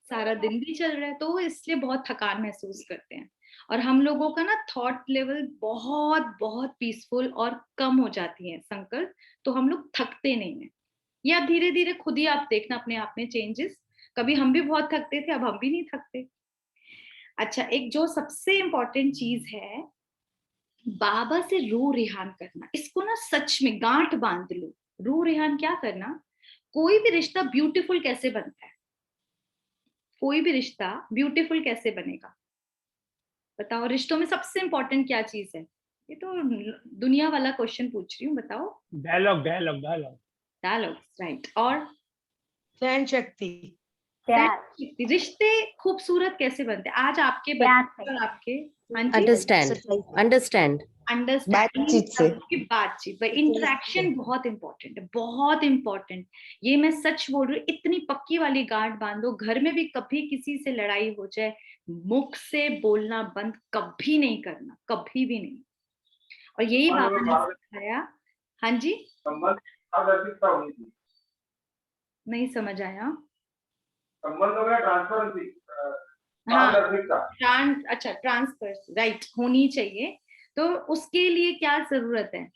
सारा दिन भी चल रहा है, तो वो इसलिए बहुत थकान महसूस करते हैं। और हम लोगों का ना थॉट लेवल बहुत बहुत पीसफुल और कम हो जाती है संकल्प, तो हम लोग थकते नहीं है। ये आप धीरे धीरे खुद ही आप देखना अपने आप में चेंजेस। कभी हम भी बहुत थकते थे, अब हम भी नहीं थकते। अच्छा, एक जो सबसे इम्पोर्टेंट चीज है, बाबा से रू रिहान करना। इसको ना सच में गांठ बांध लो। रू रिहान क्या करना, कोई भी रिश्ता ब्यूटीफुल कैसे बनता है, कोई भी रिश्ता ब्यूटीफुल कैसे बनेगा बताओ। रिश्तों में सबसे इंपॉर्टेंट क्या चीज है, ये तो दुनिया वाला क्वेश्चन पूछ रही हूँ, बताओ। Dialogue dialogue dialogue dialogue, right. और सहन शक्ति। रिश्ते खूबसूरत कैसे बनते हैं, आज आपके प्यार बच्चे और आपके, हाँ जी, अंडरस्टैंड बातचीत से। बातचीत, इंटरेक्शन बहुत इंपॉर्टेंट है, बहुत इंपॉर्टेंट। ये मैं सच बोल रही हूँ, इतनी पक्की वाली गांठ बांधो। घर में भी कभी किसी से लड़ाई हो जाए, मुख से बोलना बंद कभी नहीं करना, कभी भी नहीं। और यही बाबा ने सिखाया। हाँ जी, नहीं समझ आया। हाँ, अच्छा, ट्रांसफर राइट होनी चाहिए। तो उसके लिए क्या जरूरत है,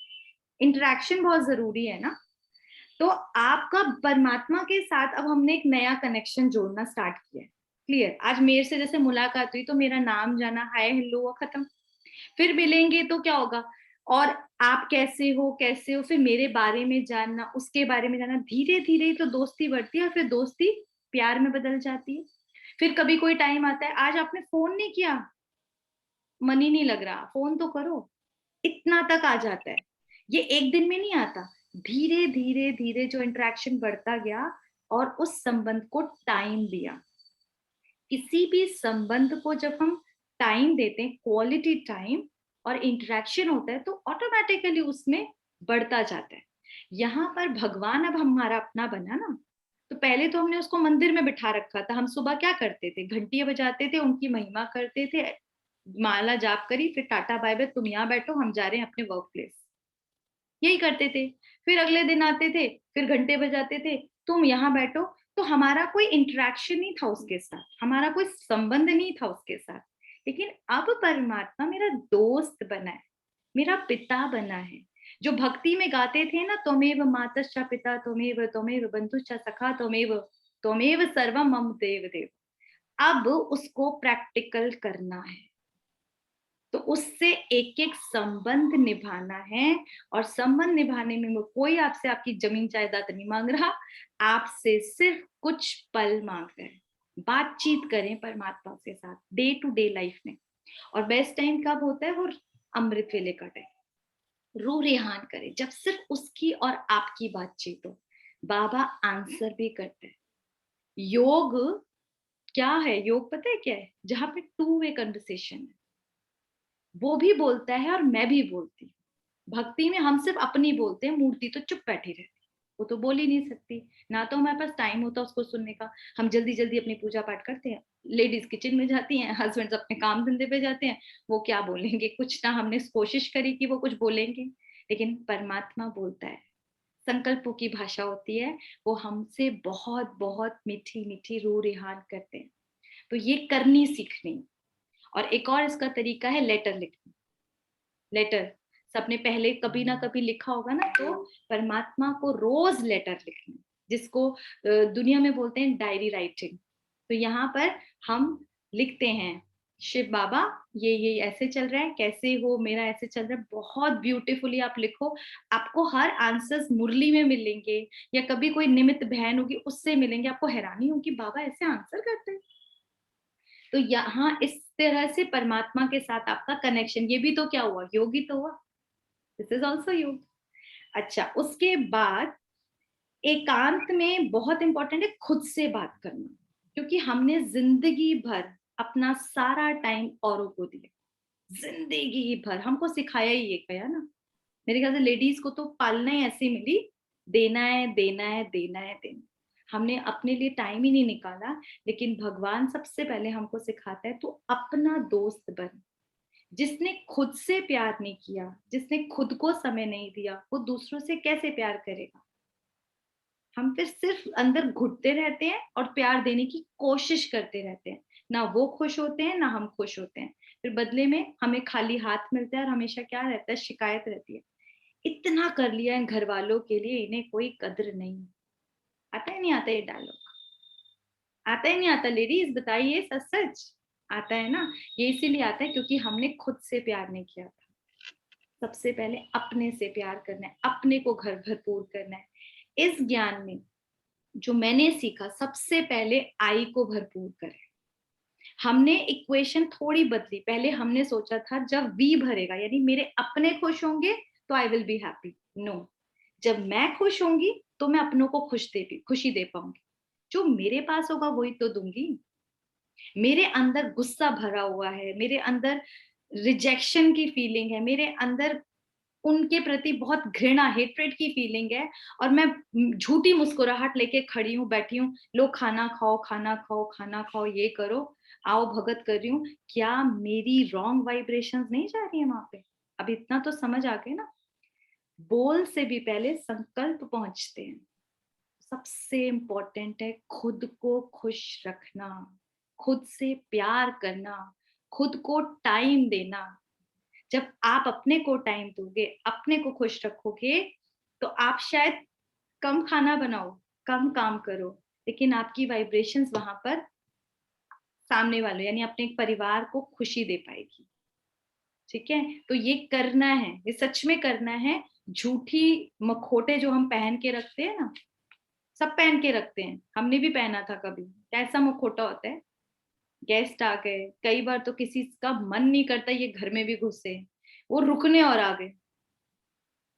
इंटरेक्शन बहुत जरूरी है ना। तो आपका परमात्मा के साथ अब हमने एक नया कनेक्शन जोड़ना स्टार्ट किया है। क्लियर, आज मेरे से जैसे मुलाकात हुई तो मेरा नाम जाना, हाय हेलो हुआ, खत्म। फिर मिलेंगे तो क्या होगा, और आप कैसे हो कैसे हो, फिर मेरे बारे में जानना, उसके बारे में जानना, धीरे धीरे तो दोस्ती बढ़ती है, और फिर दोस्ती प्यार में बदल जाती है। फिर कभी कोई टाइम आता है, आज आपने फोन नहीं किया, मन ही नहीं लग रहा, फोन तो करो, इतना तक आ जाता है। ये एक दिन में नहीं आता, धीरे धीरे धीरे जो इंटरेक्शन बढ़ता गया, और उस संबंध को टाइम दिया। किसी भी संबंध को जब हम टाइम देते हैं, क्वालिटी टाइम और इंटरेक्शन होता है, तो ऑटोमेटिकली उसमें बढ़ता जाता है। यहाँ पर भगवान अब हमारा अपना बना ना, तो पहले तो हमने उसको मंदिर में बिठा रखा था। हम सुबह क्या करते थे, घंटियां बजाते थे, उनकी महिमा करते थे, माला जाप करी, फिर टाटा बाय बाय, तुम यहाँ बैठो, हम जा रहे हैं अपने वर्क प्लेस। यही करते थे। फिर अगले दिन आते थे, फिर घंटे बजाते थे, तुम यहाँ बैठो। तो हमारा कोई इंटरेक्शन नहीं था उसके साथ, हमारा कोई संबंध नहीं था उसके साथ। लेकिन अब परमात्मा मेरा दोस्त बना है, मेरा पिता बना है। जो भक्ति में गाते थे ना, त्वमेव मातश्च पिता त्वमेव, त्वमेव बंधुश्च सखा त्वमेव, त्वमेव सर्वं मम देव देव, अब उसको प्रैक्टिकल करना है। तो उससे एक एक संबंध निभाना है, और संबंध निभाने में वो कोई आपसे आपकी जमीन जायदाद नहीं मांग रहा, आपसे सिर्फ कुछ पल मांग रहे हैं। बातचीत करें परमात्मा के साथ डे टू डे लाइफ में। और बेस्ट टाइम कब होता है? वो अमृत वेले का टाइम। रू रेहान करें जब सिर्फ उसकी और आपकी बातचीत हो। बाबा आंसर भी करते हैं। योग क्या है? योग पता है क्या है? जहां पे टू वे कन्वर्सेशन है, वो भी बोलता है और मैं भी बोलती हूँ। भक्ति में हम सिर्फ अपनी बोलते हैं, मूर्ति तो चुप बैठी रहती, वो तो बोल ही नहीं सकती ना, तो हमारे पास टाइम होता उसको सुनने का। हम जल्दी जल्दी अपनी पूजा पाठ करते हैं, लेडीज किचन में जाती हैं, हस्बैंड्स अपने काम धंधे पे जाते हैं, वो क्या बोलेंगे? कुछ ना हमने कोशिश करी कि वो कुछ बोलेंगे। लेकिन परमात्मा बोलता है, संकल्पों की भाषा होती है, वो हमसे बहुत बहुत मीठी मीठी रू रिहान करते हैं। तो ये करनी सीखनी। और एक और इसका तरीका है लेटर लिखना। लेटर सबने पहले कभी ना कभी लिखा होगा ना, तो परमात्मा को रोज लेटर लिखना, जिसको दुनिया में बोलते हैं डायरी राइटिंग। तो यहाँ पर हम लिखते हैं, शिव बाबा ये ऐसे चल रहा है, कैसे हो, मेरा ऐसे चल रहा है। बहुत ब्यूटीफुली आप लिखो, आपको हर आंसर्स मुरली में मिलेंगे, या कभी कोई निमित्त बहन होगी उससे मिलेंगे, आपको हैरानी होगी बाबा ऐसे आंसर करते हैं। तो यहाँ इस तरह से परमात्मा के साथ आपका कनेक्शन, ये भी तो क्या हुआ? योग ही तो हुआ। दिस इज ऑल्सो योग। अच्छा, उसके बाद एकांत में बहुत इंपॉर्टेंट है खुद से बात करना, क्योंकि हमने जिंदगी भर अपना सारा टाइम औरों को दिया, जिंदगी भर हमको सिखाया ही ये गया ना। मेरे ख्याल से लेडीज को तो पालना ही ऐसी मिली, देना है देना है देना है देना। हमने अपने लिए टाइम ही नहीं निकाला। लेकिन भगवान सबसे पहले हमको सिखाता है, तू अपना दोस्त बन। जिसने खुद से प्यार नहीं किया, जिसने खुद को समय नहीं दिया, वो दूसरों से कैसे प्यार करेगा? हम फिर सिर्फ अंदर घुटते रहते हैं और प्यार देने की कोशिश करते रहते हैं। ना वो खुश होते हैं, ना हम खुश होते हैं। फिर बदले में हमें खाली हाथ मिलता है, और हमेशा क्या रहता है? शिकायत रहती है, इतना कर लिया है घर वालों के लिए, इन्हें कोई कदर नहीं। आता है नहीं आता ये डायलॉग? आता है नहीं आता? लेडीज बताइए, सच सच आता है ना? ये इसीलिए आता है क्योंकि हमने खुद से प्यार नहीं किया था। सबसे पहले अपने से प्यार करना है, अपने को घर भरपूर करना है। इस ज्ञान में जो मैंने सीखा, सबसे पहले आई को भरपूर करें। हमने इक्वेशन थोड़ी बदली। पहले हमने सोचा था जब वी भरेगा, यानी मेरे अपने खुश होंगे तो I will be happy. No, जब मैं खुश होंगी तो मैं अपनों को खुशी दे पाऊंगी। जो मेरे पास होगा वही तो दूंगी। मेरे अंदर गुस्सा भरा हुआ है, मेरे अंदर रिजेक्शन की फीलिंग है, मेरे अंदर उनके प्रति बहुत घृणा, हेट्रेड की फीलिंग है, और मैं झूठी मुस्कुराहट लेके खड़ी हूँ, बैठी हूँ, लो खाना खाओ खाना खाओ खाना खाओ, ये करो, आओ भगत कर रही हूँ। क्या मेरी रॉन्ग वाइब्रेशंस नहीं जा रही है वहां पे? अब इतना तो समझ आ गए ना। बोल से भी पहले संकल्प पहुंचते हैं। सबसे इंपॉर्टेंट है खुद को खुश रखना, खुद से प्यार करना, खुद को टाइम देना। जब आप अपने को टाइम दोगे, अपने को खुश रखोगे, तो आप शायद कम खाना बनाओ, कम काम करो, लेकिन आपकी वाइब्रेशंस वहां पर सामने वाले यानी अपने परिवार को खुशी दे पाएगी। ठीक है? तो ये करना है, ये सच में करना है। झूठी मखोटे जो हम पहन के रखते हैं ना, सब पहन के रखते हैं, हमने भी पहना था कभी। कैसा मखोटा होता है? गेस्ट आ गए, कई बार तो किसी का मन नहीं करता ये घर में भी घुसे, वो रुकने और आ गए।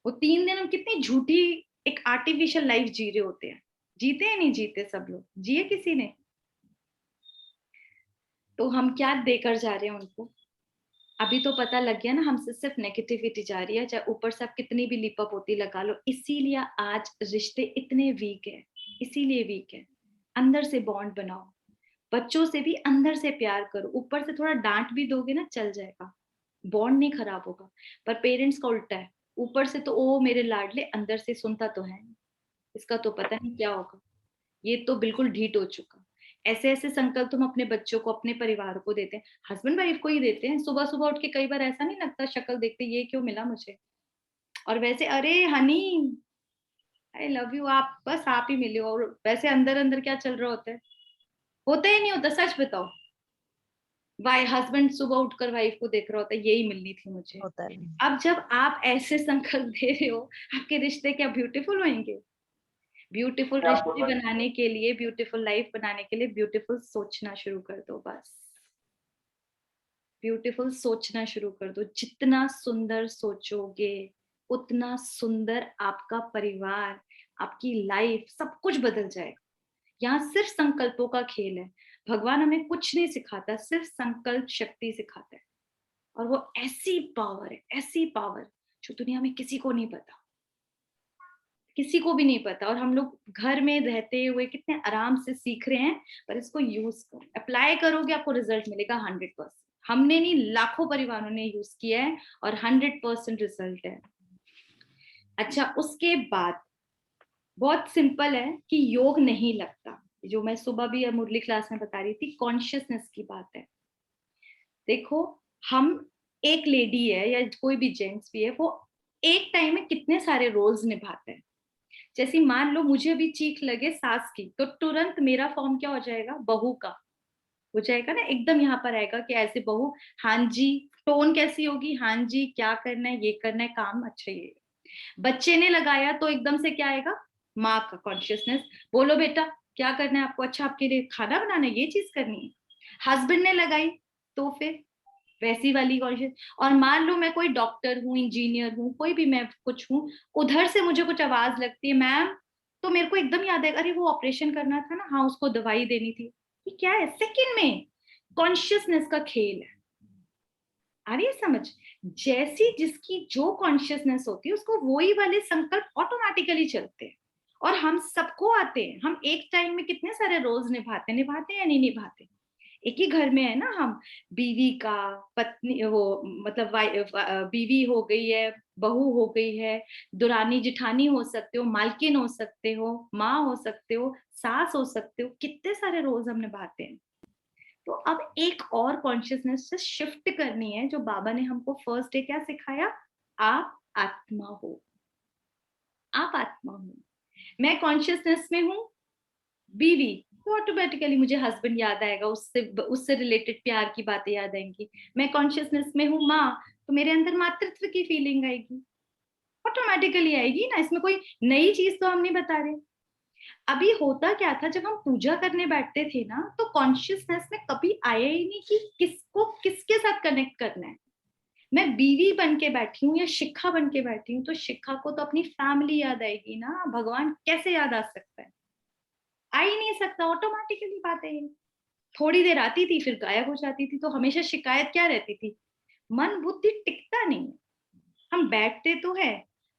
वो 3 दिन हम कितनी झूठी एक आर्टिफिशियल लाइफ जी रहे होते हैं। जीते हैं नहीं जीते? सब लोग जिए किसी ने? तो हम क्या देकर जा रहे हैं उनको? अभी तो पता लग गया ना, हमसे सिर्फ नेगेटिविटी जा रही है, चाहे ऊपर से आप कितनी भी लिपा पोती लगा लो। इसीलिए आज रिश्ते इतने वीक है, इसीलिए वीक है। अंदर से बॉन्ड बनाओ, बच्चों से भी अंदर से प्यार करो। ऊपर से थोड़ा डांट भी दोगे ना, चल जाएगा, बॉन्ड नहीं खराब होगा। पर पेरेंट्स का उल्टा है, ऊपर से तो ओ मेरे लाडले, अंदर से सुनता तो है नहीं, इसका तो पता नहीं क्या होगा, ये तो बिल्कुल ढीठ हो चुका। ऐसे ऐसे संकल्प हम अपने बच्चों को, अपने परिवार को देते हैं, हस्बैंड वाइफ को ही देते हैं। सुबह सुबह उठ के कई बार ऐसा नहीं लगता, शक्ल देखते ये क्यों मिला मुझे, और वैसे अरे हनी आई लव यू, आप बस आप ही मिले हो, और वैसे अंदर अंदर क्या चल रहा होता है, होता ही नहीं होता। सच बताओ, वाई हस्बैंड सुबह उठकर वाइफ को देख रहा होता है, यही मिलनी थी मुझे। होता है। अब जब आप ऐसे संकल्प दे रहे हो, आपके रिश्ते क्या ब्यूटीफुल होंगे? ब्यूटीफुल रिश्ते बनाने के लिए, ब्यूटीफुल लाइफ बनाने के लिए ब्यूटीफुल सोचना शुरू कर दो। बस ब्यूटीफुल सोचना शुरू कर दो। जितना सुंदर सोचोगे उतना सुंदर आपका परिवार, आपकी लाइफ, सब कुछ बदल जाएगा। यहाँ सिर्फ संकल्पों का खेल है। भगवान हमें कुछ नहीं सिखाता, सिर्फ संकल्प शक्ति सिखाता है। और वो ऐसी पावर है, ऐसी पावर जो दुनिया में किसी को नहीं पता, किसी को भी नहीं पता। और हम लोग घर में रहते हुए कितने आराम से सीख रहे हैं, पर इसको यूज करो, अप्लाई करोगे, आपको रिजल्ट मिलेगा 100%। हमने नहीं, लाखों परिवारों ने यूज किया है और 100% रिजल्ट है। अच्छा, उसके बाद बहुत सिंपल है कि योग नहीं लगता, जो मैं सुबह भी मुरली क्लास में बता रही थी, कॉन्शियसनेस की बात है। देखो, हम एक लेडी है या कोई भी जेंट्स भी है, वो एक टाइम में कितने सारे रोल्स निभाते हैं। जैसे मान लो मुझे भी चीख लगे सास की, तो तुरंत मेरा फॉर्म क्या हो जाएगा, बहू का हो जाएगा ना, एकदम यहाँ पर आएगा कि ऐसे बहू, हाँ जी, टोन कैसी होगी, हाँ जी क्या करना है, ये करना है, काम अच्छा ये। बच्चे ने लगाया तो एकदम से क्या आएगा, माँ का कॉन्शियसनेस, बोलो बेटा क्या करना है आपको, अच्छा आपके लिए खाना बनाना है, ये चीज करनी है। हस्बैंड ने लगाई तो फिर वैसी वाली कॉन्शियस। और मान लो मैं कोई डॉक्टर हूँ, इंजीनियर हूँ, कोई भी मैं कुछ हूँ, उधर से मुझे कुछ आवाज लगती है मैम, तो मेरे को एकदम याद आएगा, अरे वो ऑपरेशन करना था ना, हाँ उसको दवाई देनी थी। ये क्या है, सेकंड में कॉन्शियसनेस का खेल है। आ रही है समझ? जैसी जिसकी जो कॉन्शियसनेस होती है, उसको वही वाले संकल्प ऑटोमेटिकली चलते हैं। और हम सबको आते हैं। हम एक टाइम में कितने सारे रोल्स निभाते हैं या नहीं निभाते? एक ही घर में है ना हम, बीवी का, पत्नी, वो मतलब बीवी हो गई है, बहू हो गई है, दुरानी जिठानी हो सकते हो, मालकिन हो सकते हो, माँ हो सकते हो, सास हो सकते हो, कितने सारे रोल्स हम निभाते हैं। तो अब एक और कॉन्शियसनेस से शिफ्ट करनी है, जो बाबा ने हमको फर्स्ट डे क्या सिखाया, आप आत्मा हो, आप आत्मा हो। मैं कॉन्शियसनेस में हूँ बीवी, तो ऑटोमेटिकली मुझे हस्बैंड याद आएगा, उससे रिलेटेड प्यार की बातें याद आएंगी। मैं कॉन्शियसनेस में हूँ माँ, तो मेरे अंदर मातृत्व की फीलिंग आएगी, ऑटोमेटिकली आएगी ना, इसमें कोई नई चीज तो हम नहीं बता रहे। अभी होता क्या था, जब हम पूजा करने बैठते थे ना, तो कॉन्शियसनेस में कभी आया ही नहीं कि किसको किसके साथ कनेक्ट करना है। मैं बीवी बन के बैठी हूँ या शिखा बन के बैठी हूँ, तो शिखा को तो अपनी फैमिली याद आएगी ना, भगवान कैसे याद आ सकता है, आ ही नहीं सकता, ऑटोमेटिकली बात है। थोड़ी देर आती थी फिर गायब हो जाती थी। तो हमेशा शिकायत क्या रहती थी, मन बुद्धि टिकता नहीं है। हम बैठते तो है,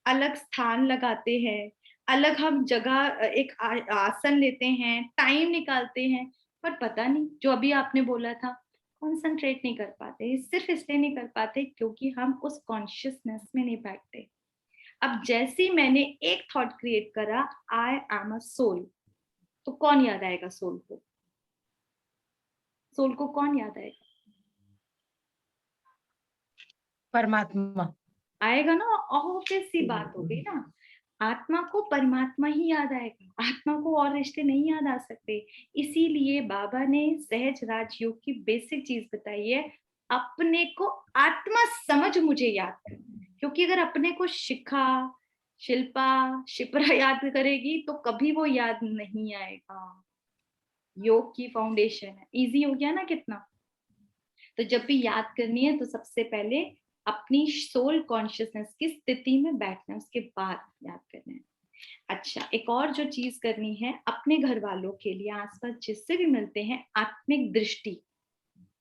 अलग स्थान लगाते हैं, अलग हम जगह एक आसन लेते हैं, टाइम निकालते हैं, पर पता नहीं, जो अभी आपने बोला था, कंसंट्रेट नहीं कर पाते। सिर्फ इसलिए नहीं कर पाते क्योंकि हम उस कॉन्शियसनेस में नहीं बैठते। अब जैसे ही मैंने एक थॉट क्रिएट करा, आई एम अ सोल, तो कौन याद आएगा सोल को? सोल को कौन याद आएगा? परमात्मा। आएगा ना, ऑब्वियस सी बात हो गई ना। आत्मा को परमात्मा ही याद आएगा, आत्मा को और रिश्ते नहीं याद आ सकते। इसीलिए बाबा ने सहज राजयोग की बेसिक चीज बताई है, अपने को आत्मा समझ मुझे याद कर। क्योंकि अगर अपने को शिखा, शिल्पा, शिप्रा याद करेगी तो कभी वो याद नहीं आएगा। योग की फाउंडेशन है, इजी हो गया ना कितना। तो जब भी याद करनी है तो सबसे पहले अपनी सोल कॉन्शियसनेस की स्थिति में बैठना है, उसके बाद याद करना है। अच्छा, एक और जो चीज करनी है, अपने घर वालों के लिए, आसपास जिससे भी मिलते हैं, आत्मिक दृष्टि।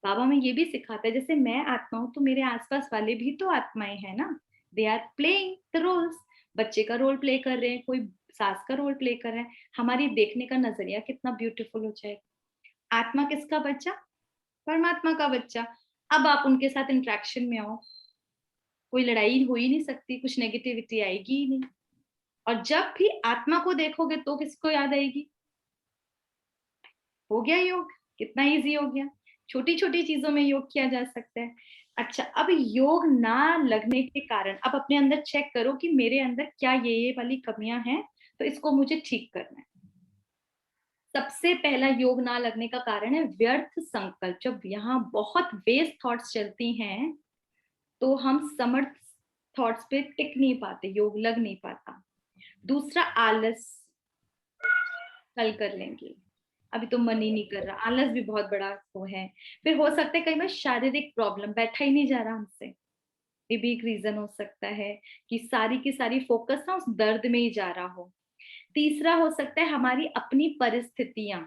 बाबा में ये भी सिखाता है, जैसे मैं आत्मा हूं तो मेरे आसपास वाले भी तो आत्माएं हैं ना, they are playing the roles. बच्चे का रोल प्ले कर रहे हैं, कोई सास का रोल प्ले कर रहे हैं। हमारी देखने का नजरिया कितना ब्यूटीफुल हो जाएगा। आत्मा किसका बच्चा? परमात्मा का बच्चा। अब आप उनके साथ इंटरेक्शन में आओ, कोई लड़ाई हो ही नहीं सकती, कुछ नेगेटिविटी आएगी ही नहीं। और जब भी आत्मा को देखोगे तो किसको याद आएगी? हो गया योग, कितना इजी हो गया। छोटी छोटी चीजों में योग किया जा सकता है। अच्छा, अब योग ना लगने के कारण अब अपने अंदर चेक करो कि मेरे अंदर क्या ये वाली कमियां हैं, तो इसको मुझे ठीक करना है। सबसे पहला योग ना लगने का कारण है व्यर्थ संकल्प। जब यहाँ बहुत वेस्ट थॉट्स चलती हैं तो हम समर्थ थॉट्स पे टिक नहीं पाते, योग लग नहीं पाता। दूसरा आलस, कल कर लेंगे, अभी तो मन ही नहीं कर रहा, आलस भी बहुत बड़ा वो है। फिर हो सकता है कई बार शारीरिक प्रॉब्लम, बैठा ही नहीं जा रहा हमसे, ये भी एक रीजन हो सकता है कि सारी की सारी फोकस ना उस दर्द में ही जा रहा हो। तीसरा हो सकता है हमारी अपनी परिस्थितियां,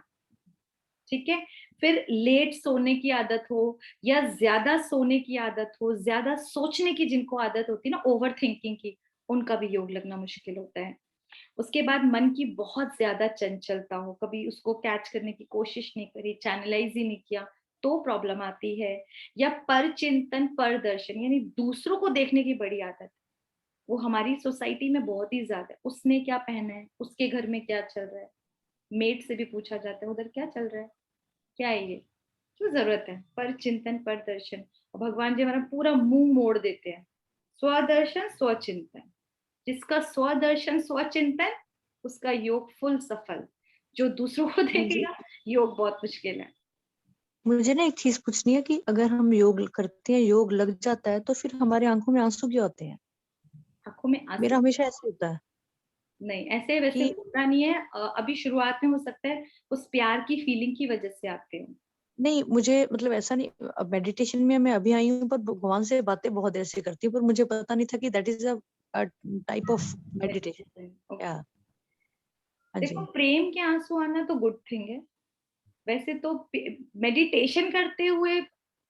ठीक है। फिर लेट सोने की आदत हो या ज्यादा सोने की आदत हो, ज्यादा सोचने की जिनको आदत होती है ना, ओवर थिंकिंग की, उनका भी योग लगना मुश्किल होता है। उसके बाद मन की बहुत ज्यादा चंचलता हो, कभी उसको कैच करने की कोशिश नहीं करी, चैनलाइज ही नहीं किया, तो प्रॉब्लम आती है। या पर चिंतन पर दर्शन, यानी दूसरों को देखने की बड़ी आदत, वो हमारी सोसाइटी में बहुत ही ज्यादा है। उसने क्या पहना है, उसके घर में क्या चल रहा है, मेड से भी पूछा जाता है उधर क्या चल रहा है, क्या है ये, क्यों जरूरत है? पर चिंतन पर दर्शन। और भगवान जी हमारा पूरा मुंह मोड़ देते हैं, स्वदर्शन स्वचिंतन। जिसका स्वदर्शन स्वचिंतन, उसका योग फुल सफल। जो दूसरों को देखेगा, योग बहुत मुश्किल है। मुझे ना एक चीज पूछनी है कि अगर हम योग करते हैं, योग लग जाता है, तो फिर हमारे आंखों में आंसू क्यों आते हैं? आंखों में मेरा आंसू हमेशा ऐसे होता है नहीं, ऐसे वैसे कि होता नहीं है। अभी शुरुआत में हो सकता है उस प्यार की फीलिंग की वजह से आते हो। नहीं, मुझे मतलब ऐसा नहीं, मेडिटेशन में मैं अभी आई हूँ, पर भगवान से बातें बहुत देर से करती हूँ, पर मुझे पता नहीं था कि that is a type of meditation. Okay. या हाँ देखो, जी। प्रेम के आंसू आना तो गुड थिंग है। वैसे तो मेडिटेशन करते हुए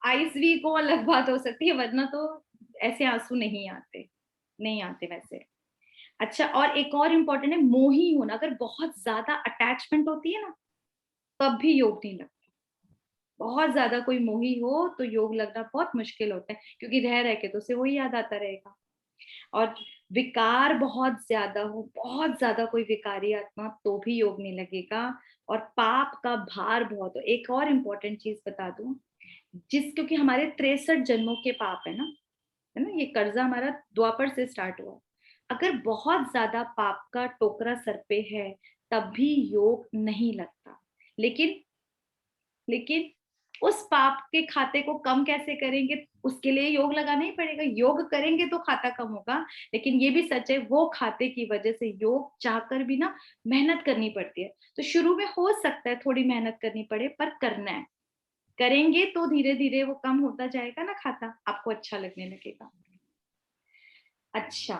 आइज वीक हो, अलग बात हो सकती है, वरना तो ऐसे आंसू नहीं आते, नहीं आते वैसे। अच्छा, और एक और इम्पोर्टेंट है मोही होना। अगर बहुत ज्यादा अटैचमेंट होती है ना, तब भी योग नहीं लगता। बहुत ज्यादा कोई मोही हो तो योग लगना बहुत मुश्किल होता है, क्योंकि रह रह के तो उसे वही याद आता रहेगा। और विकार बहुत ज्यादा हो, बहुत ज्यादा कोई विकारी आत्मा, तो भी योग नहीं लगेगा। और पाप का भार बहुत हो। एक और इम्पोर्टेंट चीज बता दूं, क्योंकि हमारे 63 जन्मों के पाप है ना, ये कर्जा हमारा द्वापर से स्टार्ट हुआ। अगर बहुत ज्यादा पाप का टोकरा सर पे है, तब भी योग नहीं लगता। लेकिन लेकिन उस पाप के खाते को कम कैसे करेंगे, उसके लिए योग लगाना ही पड़ेगा। योग करेंगे तो खाता कम होगा। लेकिन ये भी सच है, वो खाते की वजह से योग चाहकर भी ना मेहनत करनी पड़ती है। तो शुरू में हो सकता है थोड़ी मेहनत करनी पड़े, पर करना है। करेंगे तो धीरे धीरे वो कम होता जाएगा ना, खाता आपको अच्छा लगने लगेगा। अच्छा,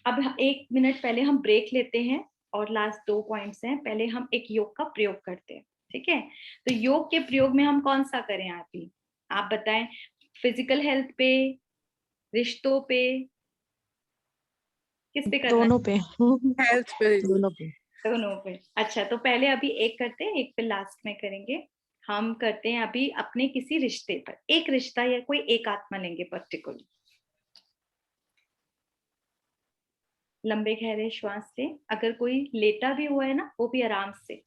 अब 1 मिनट पहले हम ब्रेक लेते हैं, और लास्ट 2 पॉइंट्स हैं। पहले हम एक योग का प्रयोग करते हैं, ठीक है। तो योग के प्रयोग में हम कौन सा करें आप बताएं। फिजिकल हेल्थ पे, रिश्तों पे, किस पे करना दोनों पे। हेल्थ पे दीदी। दोनों पे। है? दोनों पे। अच्छा, तो पहले अभी एक करते हैं, एक पे लास्ट में करेंगे। हम करते हैं अभी अपने किसी रिश्ते पर, एक रिश्ता या कोई एक आत्मा लेंगे पर्टिकुलर। लंबे गहरे श्वास ले। अगर कोई लेटा भी हुआ है ना, वो भी आराम से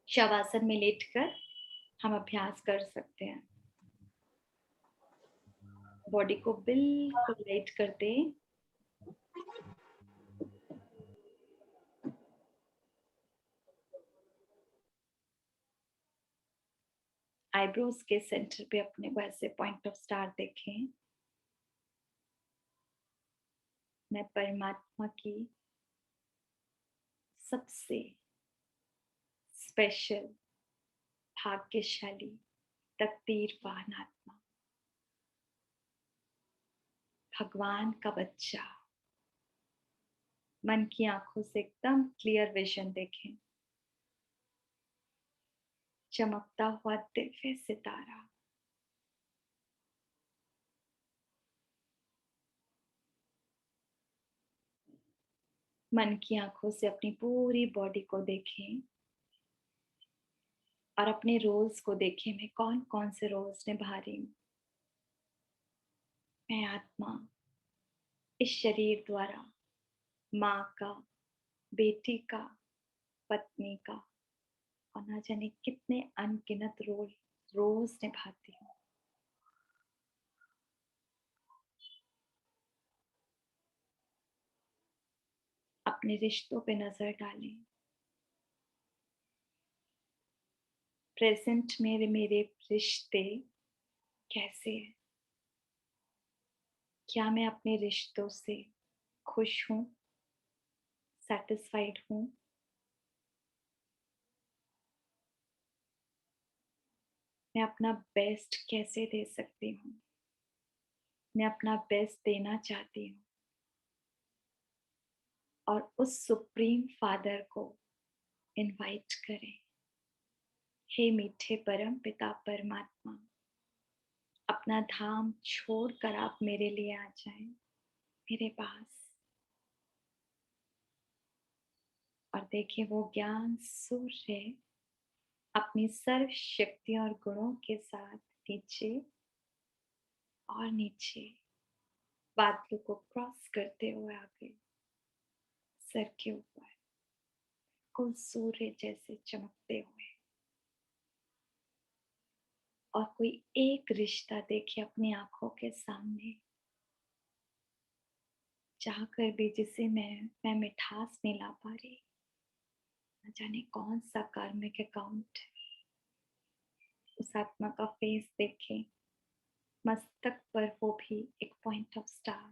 शवासन में लेटकर हम अभ्यास कर सकते हैं। बॉडी को बिल्कुल लाइट कर दें। आईब्रोज के सेंटर पे अपने को ऐसे पॉइंट ऑफ स्टार देखें। मैं परमात्मा की सबसे स्पेशल, भाग्यशाली, तकदीरवान आत्मा, भगवान का बच्चा। मन की आंखों से एकदम क्लियर विजन देखें। चमकता हुआ दिव्य सितारा, मन की आंखों से अपनी पूरी बॉडी को देखें और अपने रोल्स को देखें। मैं कौन कौन से रोल्स निभा रही हूँ। मैं आत्मा इस शरीर द्वारा माँ का, बेटी का, पत्नी का और ना जाने कितने अनगिनत रोल रोज निभाती हूँ। अपने रिश्तों पे नजर डालें। प्रेजेंट में मेरे रिश्ते कैसे हैं? क्या मैं अपने रिश्तों से खुश हूँ, सेटिस्फाइड हूँ? मैं अपना बेस्ट कैसे दे सकती हूँ? मैं अपना बेस्ट देना चाहती हूँ और उस सुप्रीम फादर को इनवाइट करें। हे मीठे परम पिता परमात्मा, अपना धाम छोड़कर आप मेरे लिए आ जाएं, मेरे पास। और देखिए वो ज्ञान सूर्य अपनी सर्व शक्तियों और गुणों के साथ नीचे और नीचे बादलों को क्रॉस करते हुए आगे सर के ऊपर कुल सूर्य जैसे चमकते हुए। और कोई एक रिश्ता देखिए अपनी आंखों के सामने, चाहकर भी जिसे मैं मिठास नहीं ला पा रही। न जाने कौन सा कार्मिक अकाउंट है। उस आत्मा का फेस देखें, मस्तक पर वो भी एक पॉइंट ऑफ स्टार।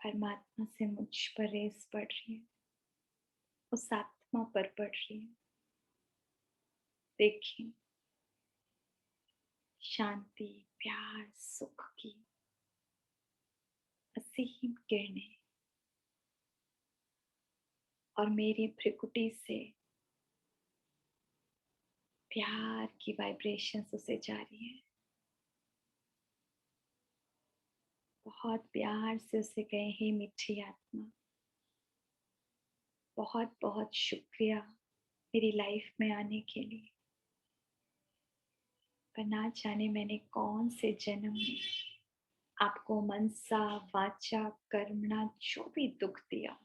परमात्मा से मुझ पर रेस पड़ रही है, उस आत्मा पर पड़ रही है। देखें शांति, प्यार, सुख की असीम किरणें और मेरी भ्रिकुटी से प्यार की वाइब्रेशंस उसे जा रही है। बहुत प्यार से उसे कहे, हे मीठी आत्मा, बहुत बहुत शुक्रिया मेरी लाइफ में आने के लिए। पर ना जाने मैंने कौन से जन्म में आपको मनसा वाचा कर्मणा जो भी दुख दिया,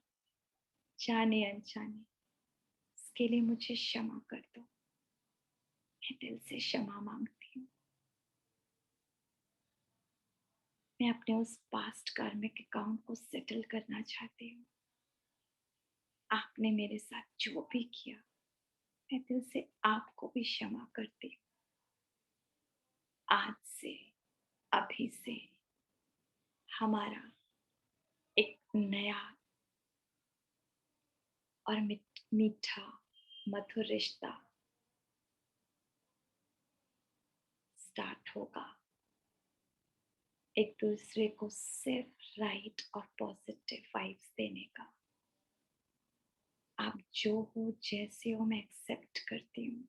जाने अनजाने, इसके लिए मुझे क्षमा कर दो। मैं दिल से क्षमा मांगती हूँ। मैं अपने उस पास्ट कार्मिक अकाउंट को सेटल करना चाहती हूँ। आपने मेरे साथ जो भी किया, मैं दिल से आपको भी क्षमा करती हूँ। आज से, अभी से हमारा एक नया और मीठा मधुर रिश्ता स्टार्ट होगा। एक दूसरे को सिर्फ राइट और पॉजिटिव वाइब्स देने का। आप जो हो, जैसे हो, मैं एक्सेप्ट करती हूँ।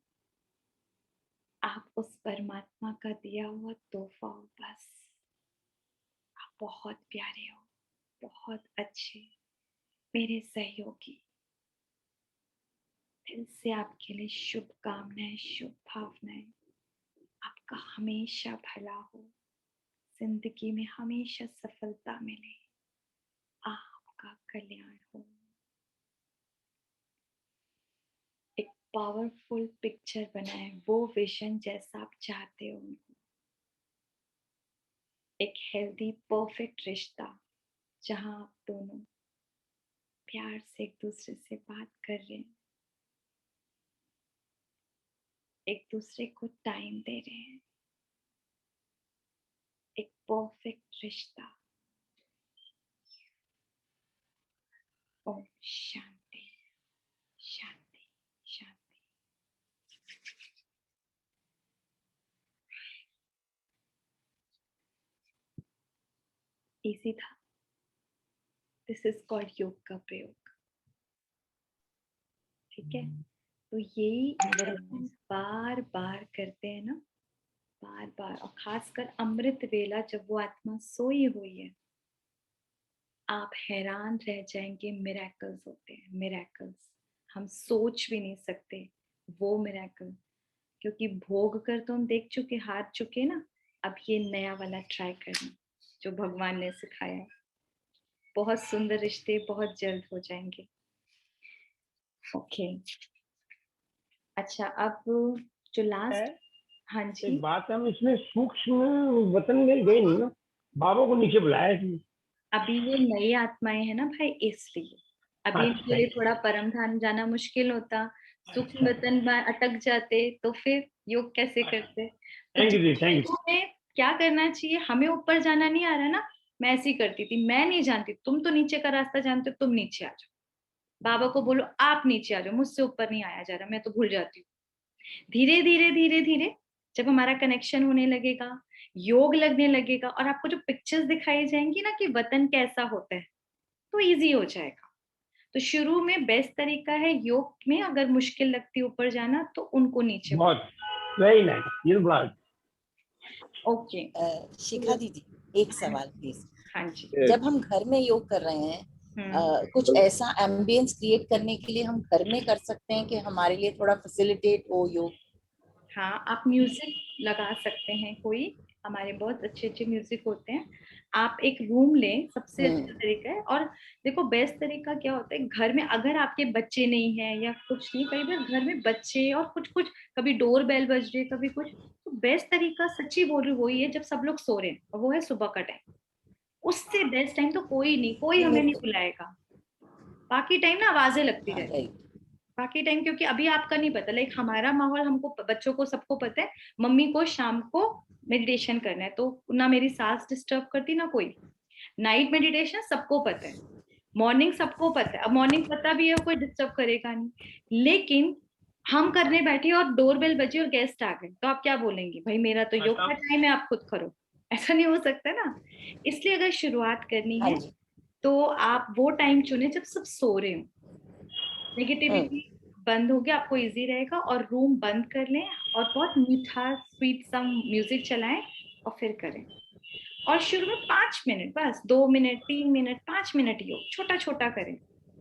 आप उस परमात्मा का दिया हुआ तोहफा हो बस। आप बहुत प्यारे हो, बहुत अच्छे, मेरे सहयोगी। दिल से आपके लिए शुभकामनाएं, शुभ भावनाएं। आपका हमेशा भला हो, जिंदगी में हमेशा सफलता मिले, आपका कल्याण हो। एक पावरफुल पिक्चर बनाए, वो विजन जैसा आप चाहते हो उनको। एक हेल्दी परफेक्ट रिश्ता जहां आप दोनों प्यार से एक दूसरे से बात कर रहे हैं, एक दूसरे को टाइम दे रहे हैं। एक परफेक्ट रिश्ता। ओम शांति शांति शांति। इजी था। दिस इज कॉल्ड योग का प्रयोग। ठीक है, तो यही हम बार बार करते हैं ना, बार बार। और खासकर अमृत वेला जब वो आत्मा सोई हुई है, आप हैरान रह जाएंगे। मिरेकल्स होते हैं, मिरेकल्स हम सोच भी नहीं सकते वो मिरेकल। क्योंकि भोग कर तो हम देख चुके, हार चुके ना। अब ये नया वाला ट्राई करना जो भगवान ने सिखाया। बहुत सुंदर रिश्ते बहुत जल्द हो जाएंगे। ओके, अच्छा अब जो लास्ट, हाँ जी, एक बात है, हम इसमें सूक्ष्म वतन में गए नहीं ना, बाबा को नीचे बुलाया इसमें। अभी ये नई आत्माएं हैं ना भाई, इसलिए अभी अच्छा, इनके लिए थोड़ा परम धाम जाना मुश्किल होता, सूक्ष्म वतन में अटक जाते तो फिर योग कैसे करते। तो थैंक यू जी, थैंक यू। हमें क्या करना चाहिए, हमें ऊपर जाना नहीं आ रहा ना, मैं ऐसी करती थी, मैं नहीं जानती, तुम तो नीचे का रास्ता जानते हो, तुम नीचे आ जाओ, बाबा को बोलो आप नीचे आ जाओ, मुझसे ऊपर नहीं आया जा रहा, मैं तो भूल जाती हूँ। धीरे धीरे धीरे धीरे जब हमारा कनेक्शन होने लगेगा, योग लगने लगेगा, और आपको जो पिक्चर्स दिखाई जाएंगी ना कि वतन कैसा होता है, तो इजी हो जाएगा। तो शुरू में बेस्ट तरीका है योग में, अगर मुश्किल लगती है ऊपर जाना तो उनको नीचे। बहुत वेरी नाइस, ये तो बड़ा। ओके, शिखा दीदी, एक सवाल प्लीज। हाँ जी। जब हम घर में योग कर रहे हैं, कुछ ऐसा एम्बियंस क्रिएट करने के लिए हम घर में कर सकते हैं कि हमारे लिए थोड़ा फैसिलिटेट हो योग? हाँ, आप म्यूजिक लगा सकते हैं, कोई हमारे बहुत अच्छे अच्छे म्यूजिक होते हैं। आप एक रूम लें, सबसे अच्छा तरीका है। और देखो बेस्ट तरीका क्या होता है, घर में अगर आपके बच्चे नहीं है या कुछ नहीं, कई बार घर में बच्चे और कुछ कुछ, कभी डोर बेल बज रही है, कभी कुछ, तो बेस्ट तरीका सच्ची बोल रही वही है जब सब लोग सो रहे हैं, और वो है सुबह का टाइम। उससे बेस्ट टाइम तो कोई नहीं, कोई हमें नहीं बुलाएगा। बाकी टाइम ना आवाजें लगती रहती है, बाकी टाइम, क्योंकि अभी आपका नहीं पता, लाइक हमारा माहौल, हमको बच्चों को सबको पता है मम्मी को शाम को मेडिटेशन करना है, तो ना मेरी सास डिस्टर्ब करती ना कोई। नाइट मेडिटेशन सबको पता है, मॉर्निंग सबको पता है, अब मॉर्निंग पता भी है कोई डिस्टर्ब करेगा नहीं। लेकिन हम करने बैठे और डोरबेल बजी और गेस्ट आ गए, तो आप क्या बोलेंगे, भाई मेरा तो योग का टाइम है, आप खुद करो। ऐसा नहीं हो सकता ना। इसलिए अगर शुरुआत करनी है तो आप वो टाइम चुने जब सब सो रहे हो, नेगेटिविटी बंद हो गया, आपको इजी रहेगा। और रूम बंद कर लें और बहुत मीठा स्वीट सा म्यूजिक चलाएं और फिर करें। और शुरू में 5 मिनट, बस 2 मिनट 3 मिनट 5 मिनट योग छोटा छोटा करें,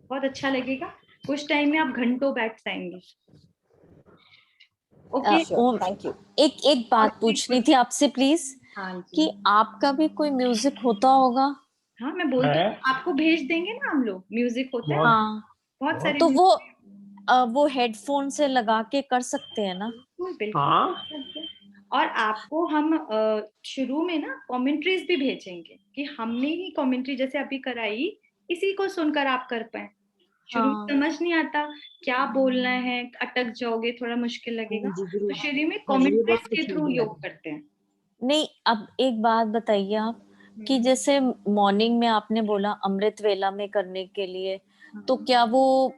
बहुत अच्छा लगेगा। कुछ टाइम में आप घंटों बैठ जाएंगे। Okay, thank you. एक बात पूछनी थी आपसे प्लीज, हाँ जी, कि आपका भी कोई म्यूजिक होता होगा? हाँ मैं बोलती हूँ, आपको भेज देंगे ना हम लोग, म्यूजिक होता है हाँ, बहुत सारे। तो वो हेडफोन से लगा के कर सकते हैं ना? बिल्कुल बिल्कुल। और आपको हम शुरू में ना कमेंट्रीज भी भेजेंगे कि हमने ही कमेंट्री जैसे अभी कराई, इसी को सुनकर आप कर पाए। शुरू में समझ नहीं आता क्या बोलना है, अटक जाओगे, थोड़ा मुश्किल लगेगा, तो शुरू में कमेंट्रीज के थ्रू योग करते हैं। नहीं, अब एक बात बताइए आप, कि जैसे मॉर्निंग में आपने बोला अमृत वेला में करने के लिए, तो क्या वो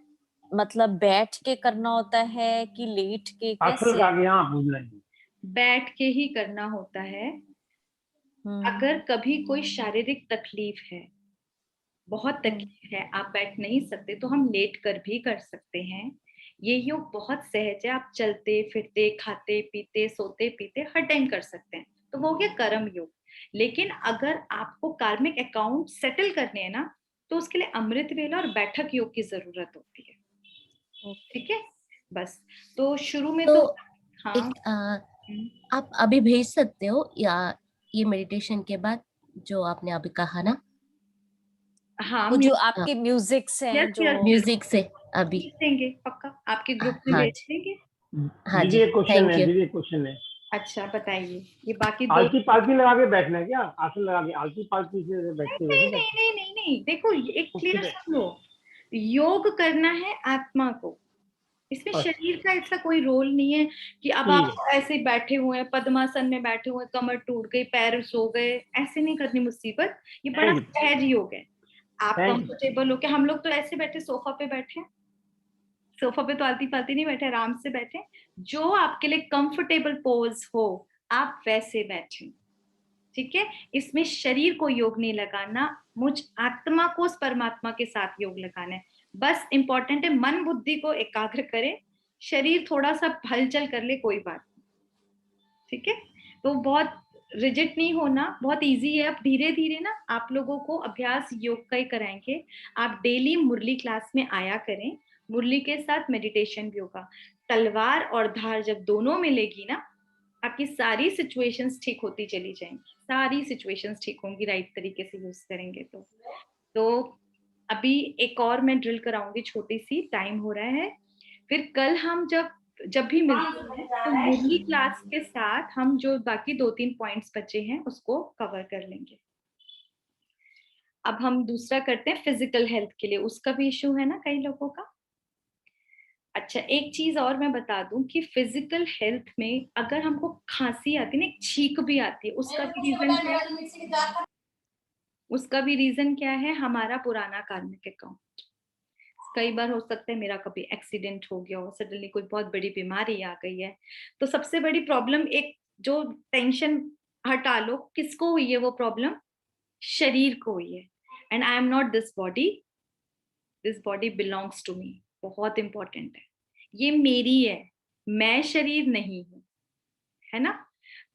मतलब बैठ के करना होता है कि लेट के, कैसे? बैठ के ही करना होता है। अगर कभी कोई शारीरिक तकलीफ है, बहुत तकलीफ है, आप बैठ नहीं सकते, तो हम लेट कर भी कर सकते हैं। ये योग बहुत सहज है, आप चलते फिरते खाते पीते सोते पीते हर टाइम कर सकते हैं, तो वो हो गया कर्म योग। लेकिन अगर आपको कार्मिक अकाउंट सेटल करने हैं ना, तो उसके लिए अमृत वेला और बैठक योग की जरूरत होती है। ठीक है, बस। तो शुरू में तो हाँ, आप अभी भेज सकते हो, या ये मेडिटेशन के बाद जो आपने अभी कहा ना, हाँ वो जो आपके म्यूजिक से हैं, जो म्यूजिक से अभी देंगे, पक्का आपके ग्रुप में हाँ भेज देंगे। हाँ दीदी जी, एक क्वेश्चन है, दीदी एक क्वेश्चन है। अच्छा बताइए, ये बाकी दो आलती पालती लगा के बैठना है क्या? आसन लगा के आलती पालती से बैठते नहीं हैं? नहीं नहीं नहीं नहीं, देखो एक क्लियर सुन लो, योग करना है आत्मा को, इसमें शरीर का ऐसा कोई रोल नहीं है कि अब आप ऐसे बैठे हुए हैं, पद्मासन में बैठे हुए हैं, कमर टूट गई, पैर सो गए, ऐसे नहीं करनी मुसीबत। ये बड़ा सहज योग है, आप कंफर्टेबल हो के, हम लोग तो ऐसे बैठे, सोफा पे बैठे, सोफा पे तो आलती फालती नहीं बैठे, आराम से बैठे, जो आपके लिए कंफर्टेबल पोज हो आप वैसे बैठे। ठीक है, इसमें शरीर को योग नहीं लगाना, मुझ आत्मा को उस परमात्मा के साथ योग लगाना है। बस इंपॉर्टेंट है मन बुद्धि को एकाग्र करे, शरीर थोड़ा सा हलचल कर ले, कोई बात नहीं। ठीक है, तो बहुत रिजिड नहीं होना, बहुत इजी है। अब धीरे धीरे ना आप लोगों को अभ्यास योग का ही कराएंगे। आप डेली मुरली क्लास में आया करें, मुरली के साथ मेडिटेशन भी होगा। तलवार और धार जब दोनों मिलेगी ना, आपकी सारी सिचुएशंस ठीक होती चली जाएंगी, सारी सिचुएशंस ठीक होंगी राइट तरीके से यूज करेंगे तो अभी एक और मैं ड्रिल कराऊंगी छोटी सी, टाइम हो रहा है। फिर कल हम जब भी मिलते हैं तो मेरी क्लास के साथ हम जो बाकी 2-3 पॉइंट्स बचे हैं उसको कवर कर लेंगे। अब हम दूसरा करते हैं फिजिकल हेल्थ के लिए, उसका भी इशू है ना कई लोगों का। अच्छा, एक चीज और मैं बता दूं कि फिजिकल हेल्थ में अगर हमको खांसी आती है ना, एक छींक भी आती है, उसका भी रीजन क्या है? हमारा पुराना कार्मिक अकाउंट। कई बार हो सकता है मेरा कभी एक्सीडेंट हो गया हो, सडनली कोई बहुत बड़ी बीमारी आ गई है, तो सबसे बड़ी प्रॉब्लम, एक जो टेंशन हटा लो, किसको हुई है वो प्रॉब्लम? शरीर को हुई है। And I am not this body belongs to me. बहुत इंपॉर्टेंट है, ये मेरी है, मैं शरीर नहीं हूं, है ना?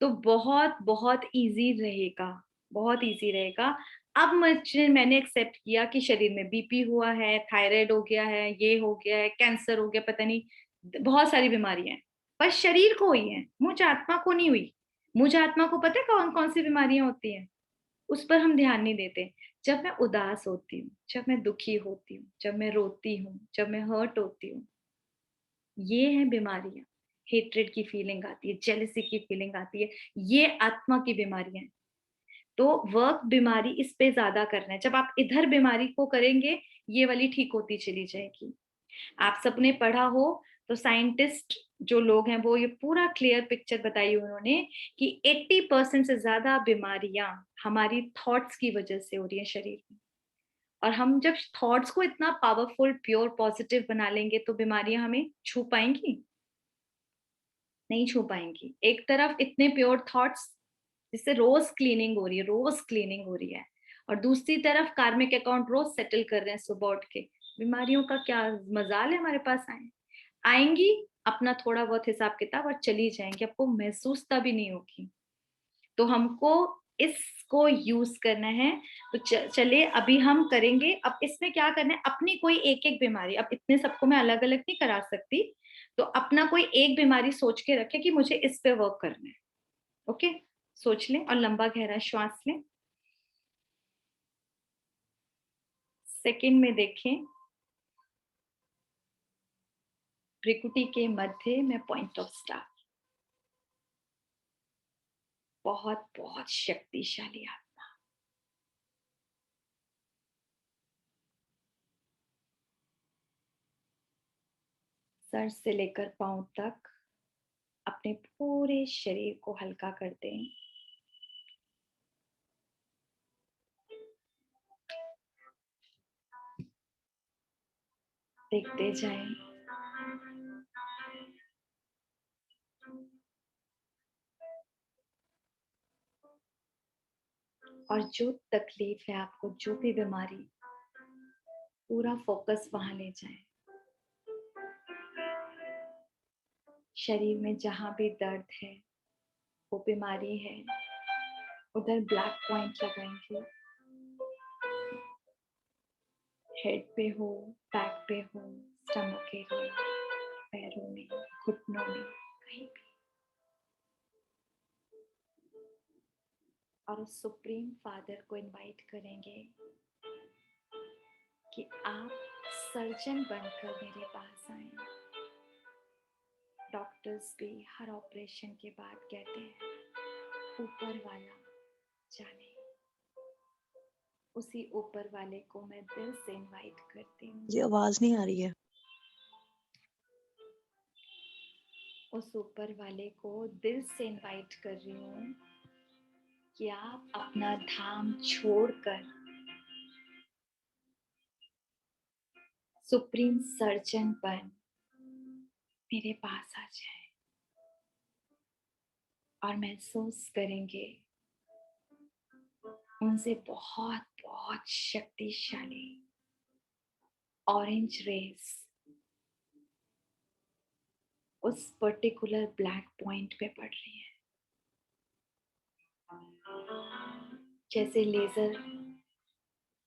तो बहुत बहुत इजी रहेगा, बहुत इजी रहेगा। अब मैंने एक्सेप्ट किया कि शरीर में बीपी हुआ है, थायराइड हो गया है, ये हो गया है, कैंसर हो गया, पता नहीं बहुत सारी बीमारियां हैं, पर शरीर को हुई है, मुझ आत्मा को नहीं हुई। मुझ आत्मा को पता है कौन कौन सी बीमारियां होती हैं, उस पर हम ध्यान नहीं देते। जब मैं उदास होती हूँ, जब मैं दुखी होती हूँ, जब मैं रोती हूँ, जब मैं हर्ट होती हूँ, ये है बीमारियां। हेट्रेड की फीलिंग आती है, जेलसी की फीलिंग आती है, ये आत्मा की बीमारियां हैं। तो वर्क बीमारी इस पे ज्यादा करना है। जब आप इधर बीमारी को करेंगे, ये वाली ठीक होती चली जाएगी। आप सबने पढ़ा हो तो साइंटिस्ट जो लोग हैं वो ये पूरा क्लियर पिक्चर बताई उन्होंने कि 80% से ज्यादा बीमारियां हमारी थॉट्स की वजह से हो रही है शरीर में। और हम जब थॉट्स को इतना पावरफुल, प्योर, पॉजिटिव बना लेंगे तो बीमारियां हमें छू पाएंगी? नहीं छू पाएंगी। एक तरफ इतने प्योर थॉट्स जिससे रोज क्लीनिंग हो रही है, रोज क्लीनिंग हो रही है, और दूसरी तरफ कार्मिक अकाउंट रोज सेटल कर रहे हैं सुबह उठ के। बीमारियों का क्या मजाल है हमारे पास आएंगी, अपना थोड़ा बहुत हिसाब किताब और चली जाएंगी, आपको महसूस भी नहीं होगी। तो हमको इसको यूज करना है। तो चलिए अभी हम करेंगे। अब इसमें क्या करना है, अपनी कोई एक एक बीमारी, अब इतने सबको मैं अलग अलग नहीं करा सकती, तो अपना कोई एक बीमारी सोच के रखे कि मुझे इस पे वर्क करना है। ओके, सोच लें और लंबा गहरा श्वास लें। सेकंड में देखें, भ्रिकुटी के मध्य में पॉइंट ऑफ स्टार, बहुत बहुत शक्तिशाली आत्मा। सर से लेकर पांव तक अपने पूरे शरीर को हल्का कर दें। देखते जाएं। और जो तकलीफ है आपको, जो भी बीमारी, पूरा फोकस वहां ले जाएं। शरीर में जहां भी दर्द है, वो बीमारी है, उधर ब्लैक पॉइंट लगाएंगे। हेड पे हो, बैक पे हो, स्टमक एरिया, पैरों में, घुटनों में, कहीं भी। और उस सुप्रीम फादर को इनवाइट करेंगे कि आप सर्जन बनकर मेरे पास आए। डॉक्टर्स भी हर ऑपरेशन के बाद कहते हैं ऊपर वाला जाने। उसी ऊपर वाले को मैं दिल से इनवाइट करती हूँ। ये आवाज नहीं आ रही है। उस ऊपर वाले को दिल से इनवाइट कर रही हूँ कि आप अपना धाम छोड़कर सुप्रीम सर्जन बन मेरे पास आ जाए और महसूस करेंगे उनसे बहुत बहुत शक्तिशाली ऑरेंज रेस उस पर्टिकुलर ब्लैक पॉइंट पे पड़ रही है। जैसे लेजर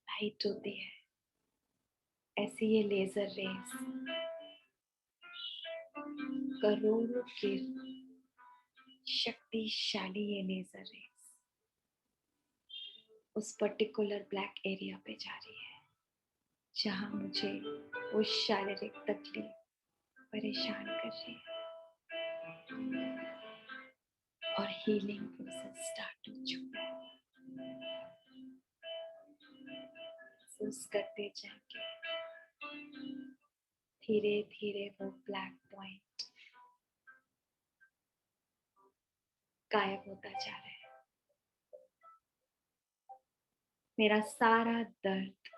लाइट होती है, ऐसी ये लेजर रेस करोड़ों किरण शक्तिशाली ये लेजर रेस उस पर्टिकुलर ब्लैक एरिया पे जा रही है जहां मुझे वो शारीरिक तकलीफ परेशान कर रही है और हीलिंग प्रोसेस स्टार्ट हो चुका है। महसूस करते जाएंगे धीरे धीरे वो ब्लैक पॉइंट गायब होता जा रहा है। मेरा सारा दर्द,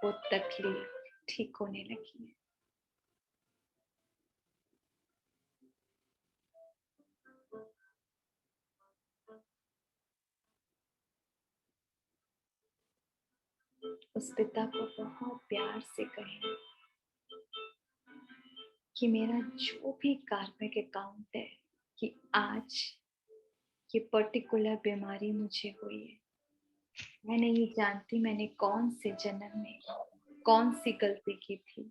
वो तकलीफ ठीक होने लगी है। उस पिता को बहुत प्यार से कहें कि मेरा जो भी कार्मिक अकाउंट है कि आज ये पर्टिकुलर बीमारी मुझे हुई है, मैं नहीं जानती मैंने कौन से जन्म में कौन सी गलती की थी।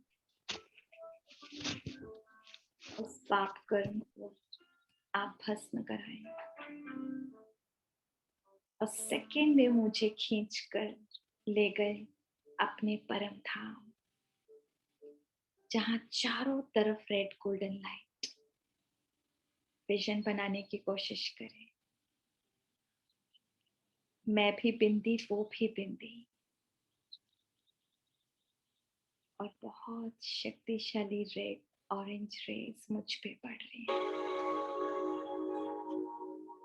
उस पाप कर्म को आप भस्म कराएं और सेकेंड में मुझे खींचकर ले गए अपने परम धाम जहां चारों तरफ रेड गोल्डन लाइट। विजन बनाने की कोशिश करें। मैं भी बिंदी, वो भी बिंदी, और बहुत शक्तिशाली रेड ऑरेंज रेज मुझ पे पड़ रही है।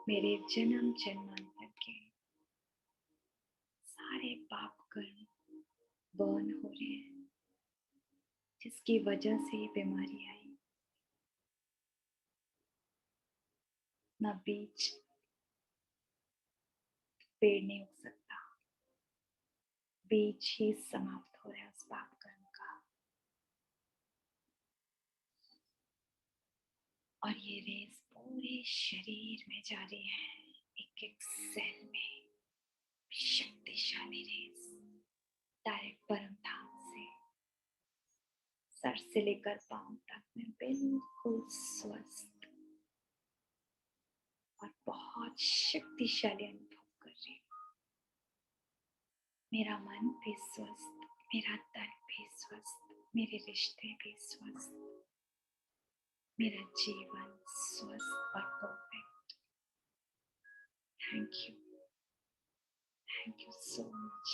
मेरे जन्म जन्मांतर के सारे पाप कर्म बर्न हो रहे हैं जिसकी वजह से ये बीमारी आई। ना बीज पेड़ नहीं उग सकता, बीज ही समाप्त हो रहा है उस पाप कर्म का। और ये रेस पूरे शरीर में जा रही है, एक एक सेल में शक्तिशाली रेस डायरेक्ट परम धाम से सर से लेकर पांव तक मैं बिल्कुल स्वस्थ और बहुत शक्तिशाली अनुभव कर रही हूँ। मेरा मन भी स्वस्थ, मेरा तन भी स्वस्थ, मेरे रिश्ते भी स्वस्थ, मेरा जीवन स्वस्थ और perfect. Thank you so much.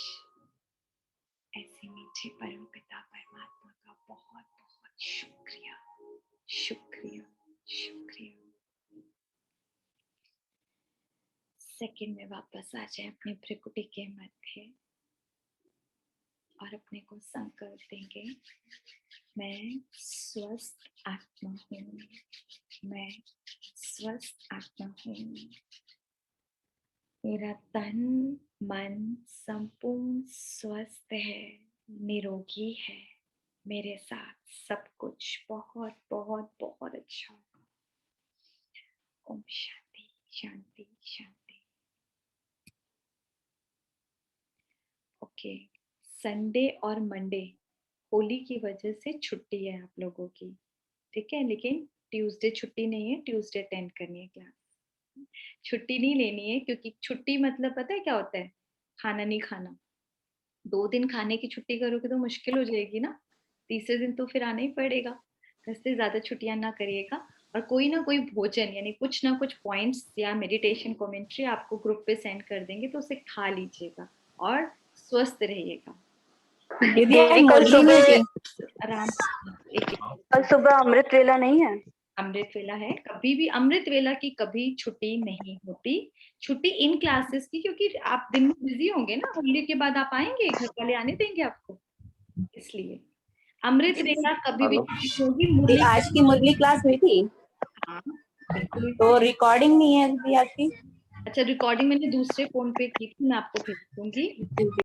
ऐसे मीठे परम पिता परमात्मा का बहुत बहुत शुक्रिया, शुक्रिया, शुक्रिया। सेकंड में वापस आ जाए अपने भ्रिकुटी के मध्य और अपने को संकल्प देंगे, मैं स्वस्थ आत्मा हूँ, मैं स्वस्थ आत्मा हूँ। मेरा तन मन संपूर्ण स्वस्थ है, निरोगी है। मेरे साथ सब कुछ बहुत बहुत बहुत अच्छा होगा। ओम शांति शांति शांति। ओके, संडे और मंडे होली की वजह से छुट्टी है आप लोगों की, ठीक है, लेकिन ट्यूसडे छुट्टी नहीं है। ट्यूसडे अटेंड करनी है क्लास, छुट्टी नहीं लेनी है, क्योंकि छुट्टी मतलब पता है क्या होता है, खाना नहीं खाना। 2 दिन खाने की छुट्टी करोगे तो मुश्किल हो जाएगी ना, तीसरे दिन तो फिर आना ही पड़ेगा। तो इससे ज्यादा छुट्टियां ना करिएगा और कोई ना कोई भोजन यानी कुछ ना कुछ पॉइंट्स या मेडिटेशन कमेंट्री आपको ग्रुप पे सेंड कर देंगे तो उसे खा लीजिएगा और स्वस्थ रहिएगा। आराम से। कल सुबह अमृत वेला नहीं है? अमृत वेला है, कभी भी अमृत वेला की कभी छुट्टी नहीं होती। छुट्टी इन क्लासेस की, क्योंकि आप दिन में बिजी होंगे ना, होली के बाद आप आएंगे, घर वाले आने देंगे आपको, इसलिए अमृत वेला कभी भी होगी। मुरली आज की मुरली क्लास हुई थी। हाँ बिल्कुल। तो रिकॉर्डिंग नहीं है अभी आज की। अच्छा, रिकॉर्डिंग मैंने दूसरे फोन पे की थी, मैं आपको भेज दूंगी।